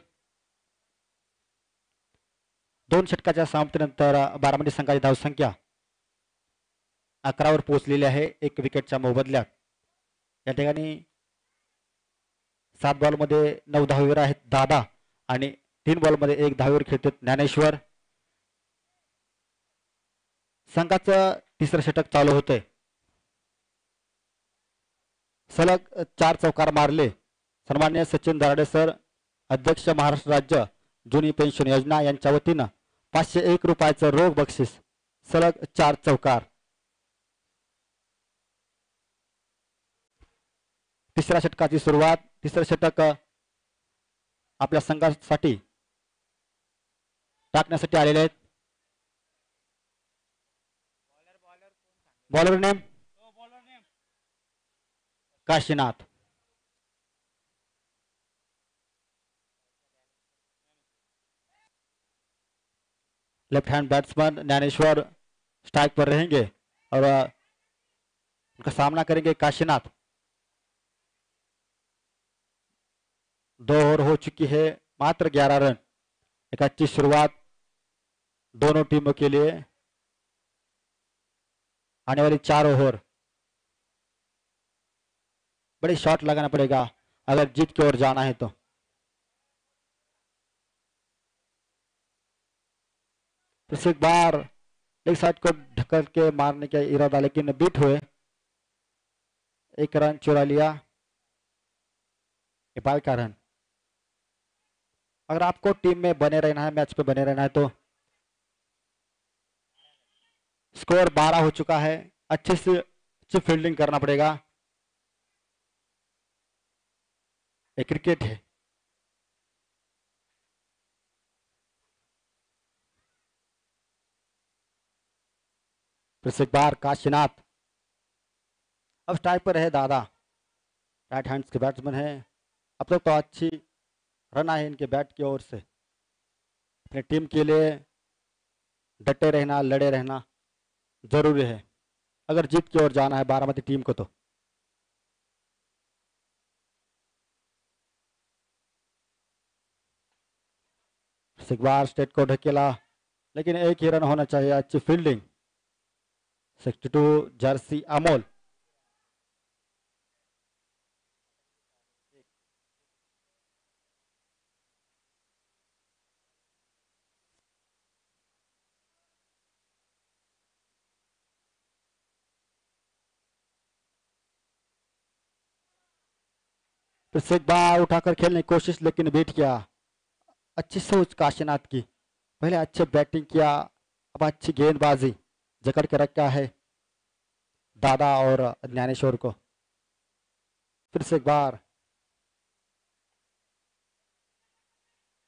2 षटकाच्या समाप्तीनंतर बारामती संघाची धावसंख्या 11वर पोहोचलेली आहे. 1 विकेटच्या मोबदल्यात. या ठिकाणी 7 बॉलमध्ये 9 धावेवर आहेत दादा आणि 3 बॉलमध्ये 1 धावेवर खेळतात ज्ञानेश्वर. संघाचं तिसरं षटक चालू होतंय. सलग 4 चौकार मारले. सन्मान्य सचिन दराडे सर, अध्यक्ष महाराष्ट्र राज्य जुनी पेन्शन योजना यांच्या वतीनं 501 रुपयाचं रोख बक्षीस. सलग 4 चौकार. तिसऱ्या षटकाची सुरुवात. तिसरं षटक आपल्या संघासाठी टाकण्यासाठी आलेले आहेत. Bowler name Kashinath. Left hand batsman Dnyaneshwar strike पर रहेंगे और उनका सामना करेंगे काशीनाथ. 2 ओवर हो चुकी है, मात्र 11 रन. एक अच्छी शुरुआत दोनों टीमों के लिए. आने वाली 4 ओवर बड़ी शॉट लगाना पड़ेगा अगर जीत की ओर जाना है तो. एक बार एक साइड को ढकल के मारने का इरादा, लेकिन बीट हुए. 1 रन चुरा लिया. नेपाल का रन. अगर आपको टीम में बने रहना है, मैच पे बने रहना है तो स्कोर 12 हो चुका है. अच्छे से अच्छी फील्डिंग करना पड़ेगा. ये क्रिकेट है. फिर से एक बार काशीनाथ. अब स्ट्राइक पर है दादा, राइट हैंड्स के बैट्समैन है. अब तक तो अच्छी रन आए इनके बैट की ओर से. अपने टीम के लिए डटे रहना, लड़े रहना जरूरी है अगर जीत की ओर जाना है बारामती टीम को तो. एक बार स्टेट को ढकेला, लेकिन 1 ही रन होना चाहिए. अच्छी फील्डिंग. 62 जर्सी अमोल. फिर से एक बार उठाकर खेलने की कोशिश, लेकिन बीट किया. अच्छी सोच काशीनाथ की. पहले अच्छे बैटिंग किया, अब अच्छी गेंदबाजी जकड़ के रखा है दादा और ज्ञानेश्वर को. फिर से एक बार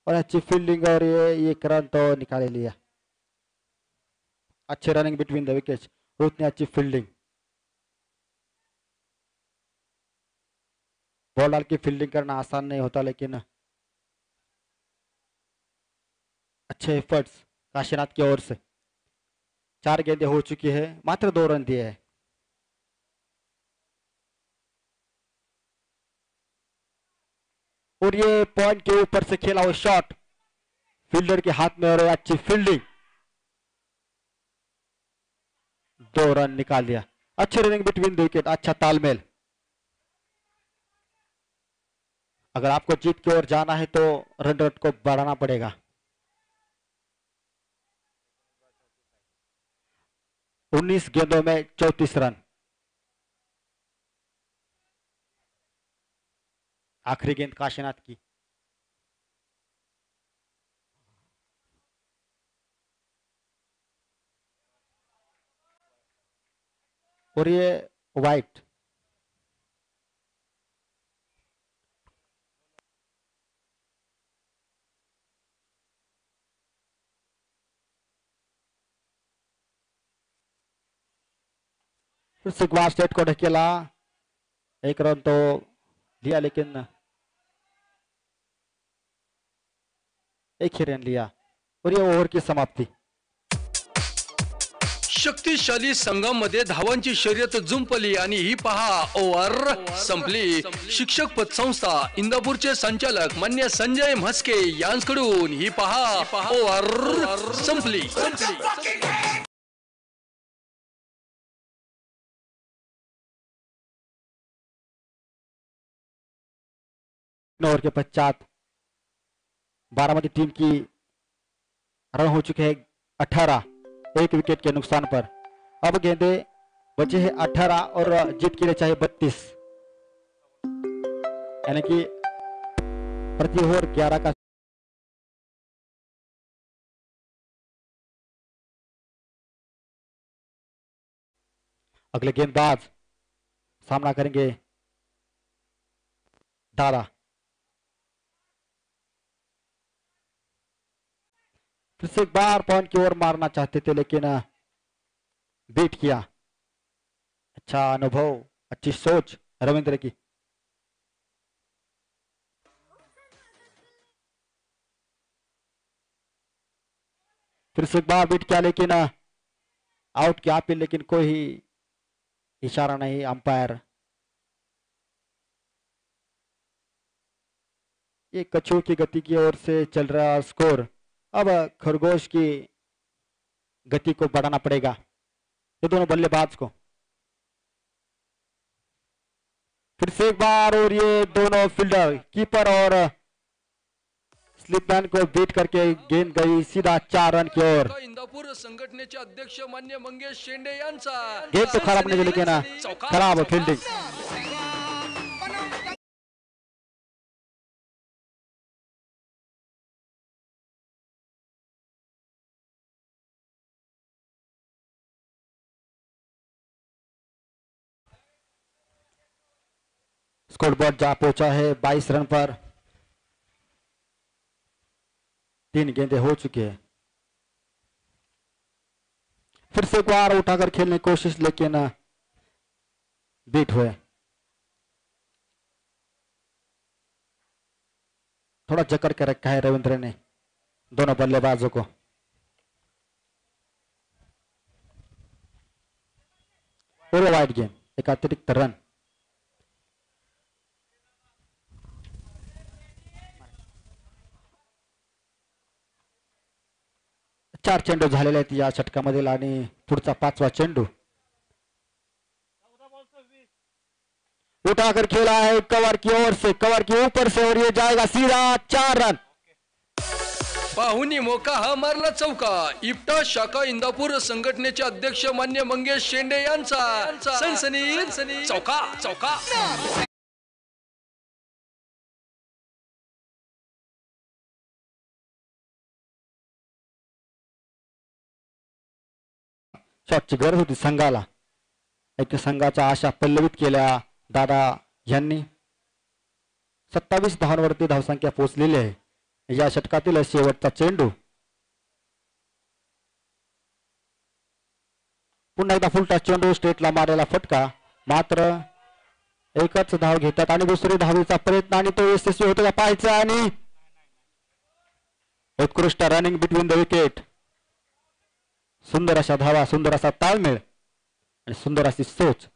और अच्छी फील्डिंग और ये 1 रन तो निकाले लिया. अच्छे running between the wickets, Rohit ने अच्छी फील्डिंग, बॉल डाल के फील्डिंग करना आसान नहीं होता, लेकिन अच्छे एफर्ट्स काशीनाथ की ओर से। 4 गेंदें हो चुकी है, मात्र 2 रन दिए हैं। और ये पॉइंट के ऊपर से खेला हुआ शॉट फील्डर के हाथ में, और अच्छी फील्डिंग, 2 रन निकाल दिया। अच्छी रनिंग बिटवीन द विकेट, अच्छा तालमेल। अगर आपको जीत की ओर जाना है तो रन रेट को बढ़ाना पड़ेगा। 19 गेंदों में 34 रन। आखिरी गेंद काशीनाथ की, और ये वाइट। फिर से ग्लास स्टेट को ढकेला, 1 रन तो लिया, लेकिन 1 ही रन लिया, और ये ओव्हर की समाप्ति। शक्तिशाली संघामध्ये धावांची शर्यत जुंपली आणि ही पहा ओव्हर संपली। शिक्षक पतसंस्था इंदापूरचे संचालक मान्य संजय म्हस्के यांकडून ही पहा ओव्हर संपली। ओवर के पश्चात बारामती टीम की रन हो चुके हैं 18, 1 विकेट के नुकसान पर। अब गेंदे बचे हैं 18 और जीत के लिए चाहिए 32, यानी कि प्रति ओवर 11 का। अगले गेंदबाज सामना करेंगे दादा। फिर से एक बार पॉइंट की ओर मारना चाहते थे, लेकिन बीट किया। अच्छा अनुभव, अच्छी सोच रविंद्र की। फिर से एक बार बीट किया, लेकिन आउट की अपील, लेकिन कोई इशारा नहीं अंपायर। ये कछुओं की गति की ओर से चल रहा स्कोर, अब खरगोश की गति को बढ़ाना पड़ेगा ये दोनों बल्लेबाज को। फिर से एक बार, और ये दोनों फील्डर, कीपर और स्लिपमैन को बीट करके गेंद गई सीधा 4 रन की ओर। इंदापूर संघटनेचे अध्यक्ष मान्य मंगेश शेंडे यांचा गेंद तो खराब नहीं, लेकिन खराब फील्डिंग। स्कोरबोर्ड जा पहुंचा है 22 रन पर। 3 गेंदें हो चुकी है। फिर से एक बार उठाकर खेलने की कोशिश, लेकिन बीट हुए। थोड़ा जकड़ के रखा है रविंद्र ने दोनों बल्लेबाजों को। और वाइड गेंद, एक अतिरिक्त रन। चार चेंडू झालेले आहेत या षटकामधील, आणि पुढचा 5वा चेंडू। उठाकर खेला है कवर की ओर से, कवर के ऊपर से, और ये जाएगा सीधा 4 रन। पाहुनी मोका हा मारला चौका। इप्टा शाखा इंदापूर संघटनेचे अध्यक्ष मान्य मंगेश शेंडे यांचा सनसनी चौका चौका। शॉटची गरज होती संघाला, एक संघाच्या आशा पल्लवित केल्या दादा यांनी। 27 धावांवरती धावसंख्या पोहोचलेली आहे या षटकातील शेवटचा चेंडू। पुन्हा एकदा फुलटा चेंडू स्टेटला मारायला फटका, मात्र एकच धाव घेतात आणि दुसरी धावेचा प्रयत्न आणि तो यशस्वी होतो का पाहायचा आणि उत्कृष्ट रनिंग बिटवीन द विकेट. सुंदर अशा धावा, सुंदर असा ताळमेळ आणि सुंदर अशी सोच.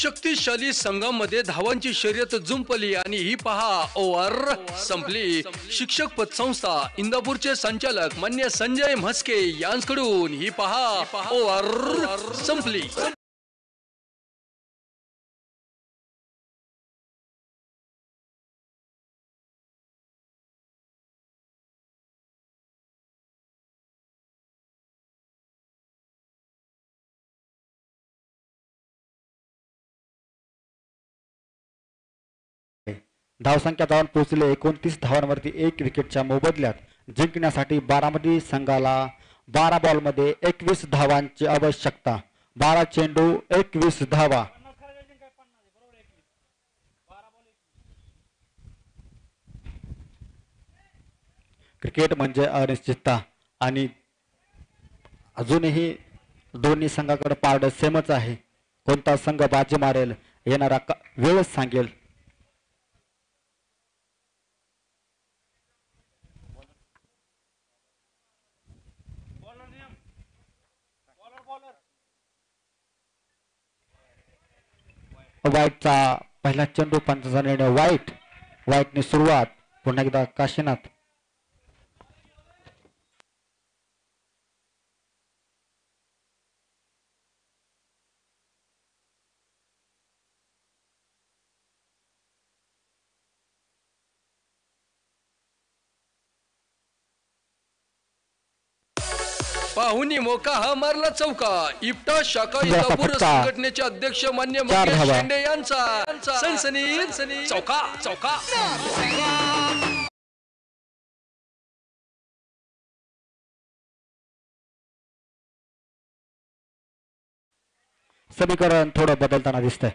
शक्तिशाली संघामध्ये धावांची शर्यत जुंपली आणि ही पहा ओव्हर संपली. शिक्षक पतसंस्था इंदापूरचे संचालक मान्य संजय म्हस्के यांकडून ही पहा ओव्हर संपली. धावसंख्या जाऊन पोहोचले 29 धावांवरती 1 विकेटच्या मोबदल्यात. जिंकण्यासाठी बारामती संघाला 12 बॉलमध्ये 21 धावांची आवश्यकता. 12 चेंडू 21 धावा. क्रिकेट म्हणजे अनिश्चितता आणि अजूनही दोन्ही संघाकडे पारड सेमच आहे. कोणता संघ बाजी मारेल येणारा वेळच सांगेल. वाईटचा पहिला चेंडू पंचाचा निर्णय वाईटने सुरुवात. पुन्हा एकदा काशीनाथ. पाहुणी मोका हा मारला चौका. इप्टा शाखा इंदापूर संघटनेचे अध्यक्ष मान्य मुकेश शेंडे यांचा सनसनी चौका चौका. समीकरण थोडं बदलताना दिसतंय.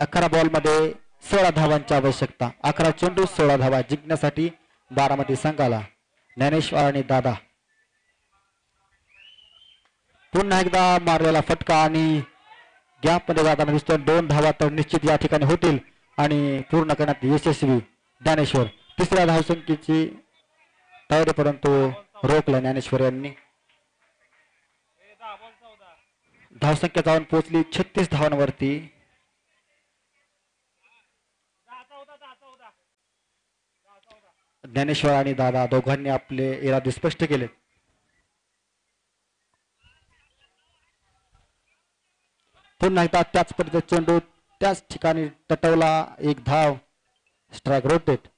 11 बॉल मध्ये 16 धावांची आवश्यकता. 11 चेंडू 16 धावा. जिंकण्यासाठी बारामती संघाला ज्ञानेश्वर आणि दादा. पुन्हा एकदा मारलेला फटका आणि गॅप मध्ये जाताना दिसतोय. 2 धावा तर निश्चित या ठिकाणी होतील आणि पूर्ण करण्यात यशस्वी ज्ञानेश्वर. तिसऱ्या धावसंख्येची तयारी परंतु रोखलं ज्ञानेश्वर यांनी. धावसंख्या जाऊन पोहोचली 36 धावांवरती. ज्ञानेश्वर आणि दादा दोघांनी आपले इरादे स्पष्ट केले. पुन्हा एकदा त्याच पद्धतीचा चेंडू त्याच ठिकाणी तटवला. 1 धाव. Strike rotate.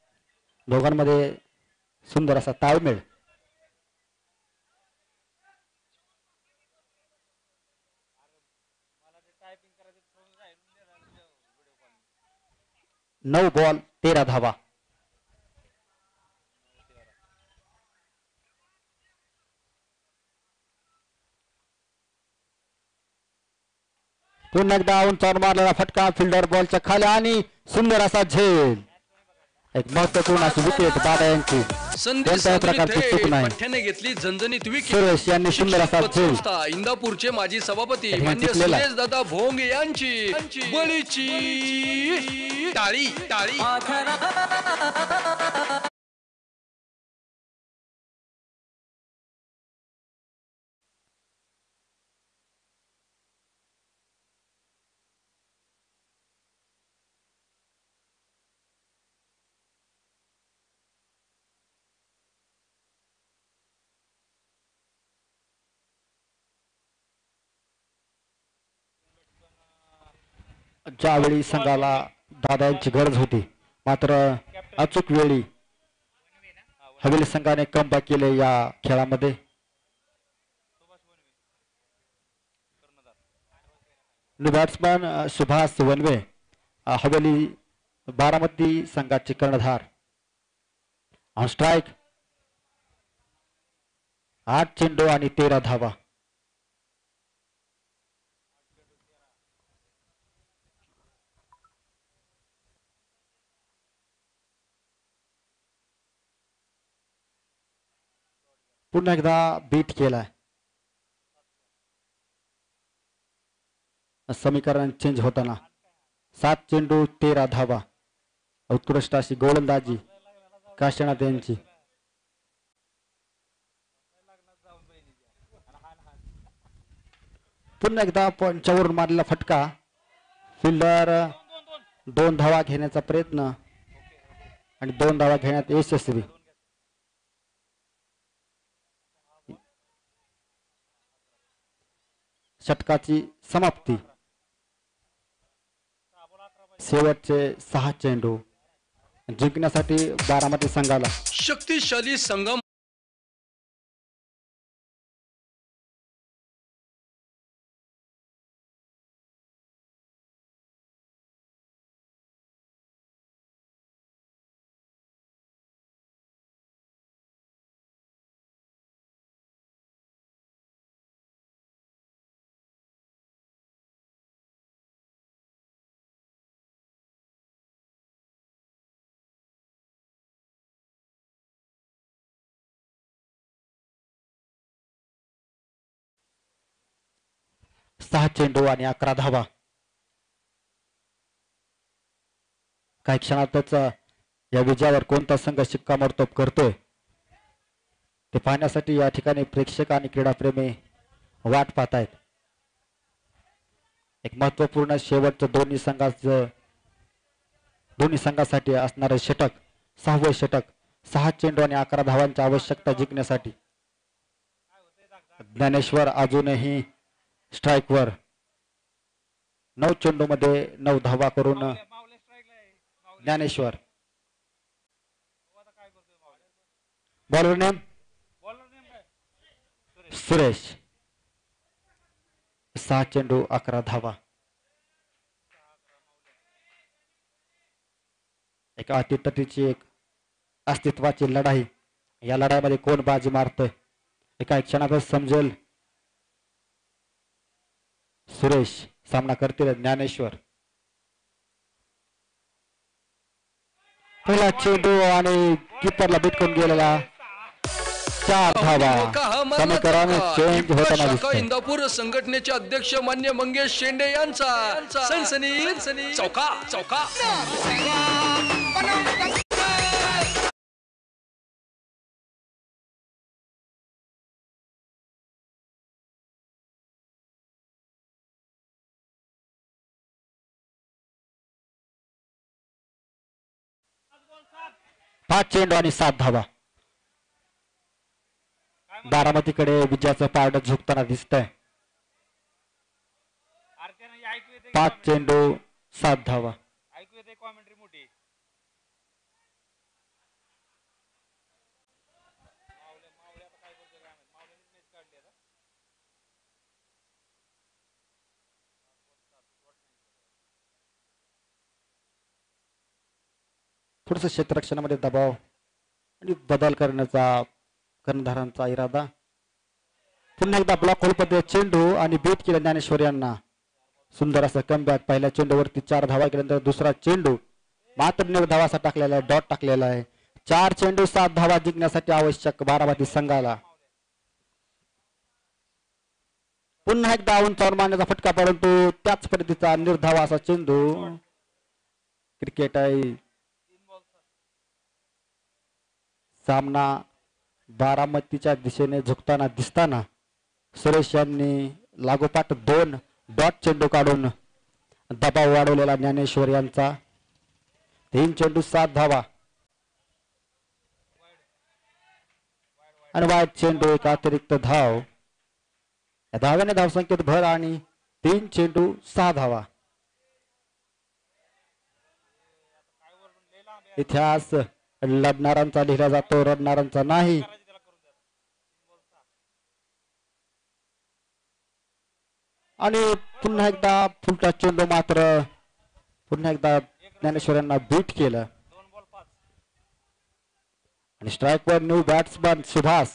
दोघांमध्ये सुंदर असा ताळमेळ. नऊ बॉल 13 धावा. पुन्हा एकदा उंचावर मारलेला फटका. फिल्डर बॉलच्या खाली आणि सुंदर असा झेल. एक महत्वपूर्ण अशी विकेट दादा यांची. कोणत्याही प्रकारची चूक नाही. घेतली झणझणीत विकेट. सुरेश यांनी सुंदर असा झेल. इंदापूरचे माजी सभापती मान्य सुरेश दादा भोंग यांची बळीची टाळी टाळी. ज्यावेळी संघाला दादांची गरज होती मात्र अचूक वेळी हवेली संघाने कमबॅक केले या खेळामध्ये. बॅट्समन सुभाष वनवे हवेली बारामती संघाचे कर्णधार. On strike. 8 चेंडू आणि 13 धावा. पुन्हा एकदा बीट केलाय. समीकरण चेंज होताना 7 चेंडू 13 धावा. उत्कृष्ट अशी गोलंदाजी काशीनाथ यांची. पुन्हा एकदा पंचावरून मारलेला फटका. फिल्डर 2 धावा घेण्याचा प्रयत्न आणि 2 धावा घेण्यात यशस्वी. षटकाची समाप्ती. शेवटचे 6 चेंडू जिंकण्यासाठी बारामती संघाला. शक्तिशाली संघम. सहा चेंडू आणि 11 धावा. काही क्षणातच या विजयावर कोणता संघ शिक्कामोर्तब करतोय ते पाहण्यासाठी या ठिकाणी प्रेक्षक आणि क्रीडाप्रेमी वाट पाहत आहेत. एक महत्वपूर्ण शेवटचं दोन्ही संघासाठी असणारे षटक, 6वे षटक. 6 चेंडू आणि 11 धावांची आवश्यकता जिंकण्यासाठी. ज्ञानेश्वर अजूनही स्ट्राईकवर. 9 चेंडू मध्ये 9 धावा करून ज्ञानेश्वर. Bowler name Suresh. 6 चेंडू 11 धावा. एका अतितटीची एक अस्तित्वाची लढाई. या लढाईमध्ये कोण बाजी मारतोय एका क्षणातच समजेल. सुरेश सामना करतील ज्ञानेश्वर. पहिला चेंडू आणि किपरला बिटकून गेलेला. 4 धावा. समीकरण चेंज होताना दिसतंय. इंदापूर संघटनेचे अध्यक्ष मान्य मंगेश शेंडे यांचा सनसनी चौका चौका. 5 चेंडू आणि 7 धावा. बारामतीकडे विजयाचं पारड झुकताना दिसतंय. 5 चेंडू 7 धावा. थोडस क्षेत्ररक्षणामध्ये दबाव आणि बदल करण्याचा कर्णधारांचा इरादा. पुन्हा एकदा ब्लॉक होलमध्ये चेंडू आणि बीट केलं ज्ञानेश्वर यांना. सुंदर असं कमबॅक. पहिल्या चेंडूवरती 4 धावा केल्यानंतर दुसरा चेंडू मात्र 9 धावाचा टाकलेला आहे. डॉट टाकलेला आहे. 4 चेंडू 7 धावा जिंकण्यासाठी आवश्यक बारामती संघाला. पुन्हा एकदा उंचावर मारण्याचा फटका, परंतु त्याच पद्धतीचा निर्धावा असा चेंडू. क्रिकेट आहे. सामना बारामतीच्या दिशेने झुकताना दिसताना सुरेश यांनी लागोपाठ 2 डॉट चेंडू काढून दबाव वाढवलेला ज्ञानेश्वर यांचा. 3 चेंडू 7 धावा आणि वाईट चेंडू एक अतिरिक्त धाव. या धाव्याने धावसंख्येत भर आणि 3 चेंडू 6 धावा. इतिहास लढणाऱ्यांचा लिहिला जातो, रडणाऱ्यांचा नाही. आणि पुन्हा एकदा फुलटा चेंडू मात्र पुन्हा एकदा ज्ञानेश्वरांना बीट केलं. आणि स्ट्राईकवर न्यू बॅट्समन सुभाष.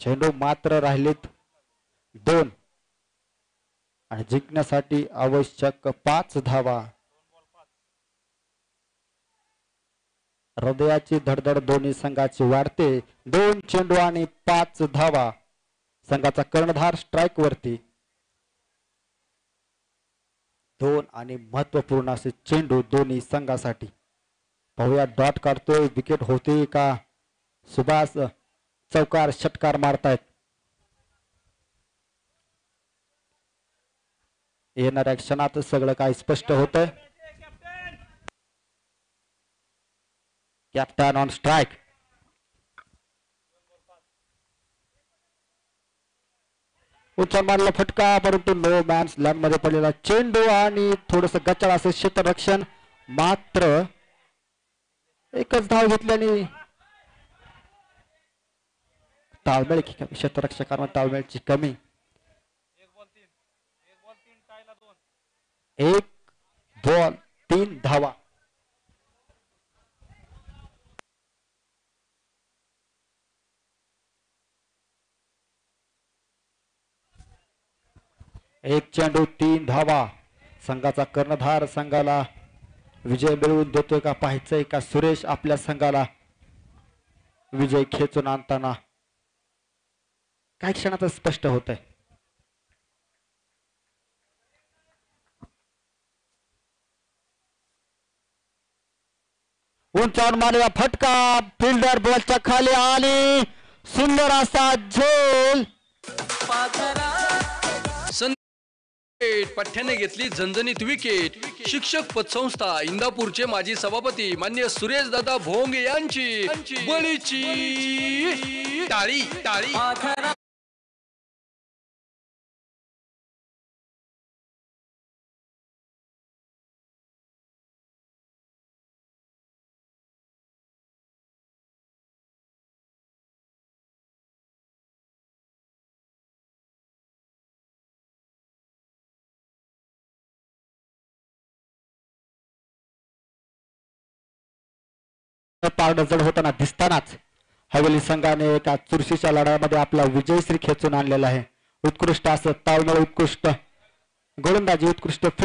चेंडू मात्र राहिलेत 2 आणि जिंकण्यासाठी आवश्यक 5 धावा. हृदयाची धडधड दोन्ही संघाची वाढते. 2 चेंडू आणि 5 धावा. संघाचा कर्णधार स्ट्राईक वरती. 2 आणि महत्वपूर्ण असे चेंडू दोन्ही संघासाठी. पाहूया डॉट काढतोय, विकेट होते का सुभाष चौकार षटकार मारतायत. येणाऱ्या क्षणात सगळं काही स्पष्ट होतंय. Captain on strike. उचल मारला फटका, परंतु नो मॅन्स लँड मध्ये पडलेला चेंडू आणि थोडस गचाळ असे क्षेत्ररक्षण. मात्र एकच धाव घेतल्याने ताळमेळ क्षेत्ररक्षकांमध्ये ताळमेळची कमी. 1 बॉल 3 धावा. एक चेंडू 3 धावा. संघाचा कर्णधार संघाला विजय मिळवून देतोय का पाहायचंय का सुरेश आपल्या संघाला विजय खेचून आणताना काही क्षणात स्पष्ट होत आहे. उंचावर मारलेला फटका, फिल्डर बॉलच्या खाली आणि सुंदर असा झोल. पठ्याने घेतली झणझणीत विकेट. शिक्षक पतसंस्था इंदापूरचे माजी सभापती मान्य सुरेश दादा भोंग यांची बळीची टाळी टाळी. पारड जड होताना दिसतानाच हवेली संघाने एका चुरशीच्या लढ्यामध्ये आपला विजयश्री खेचून आणलेला आहे. उत्कृष्ट असं ताळमेळ, उत्कृष्ट गोलंदाजी, उत्कृष्ट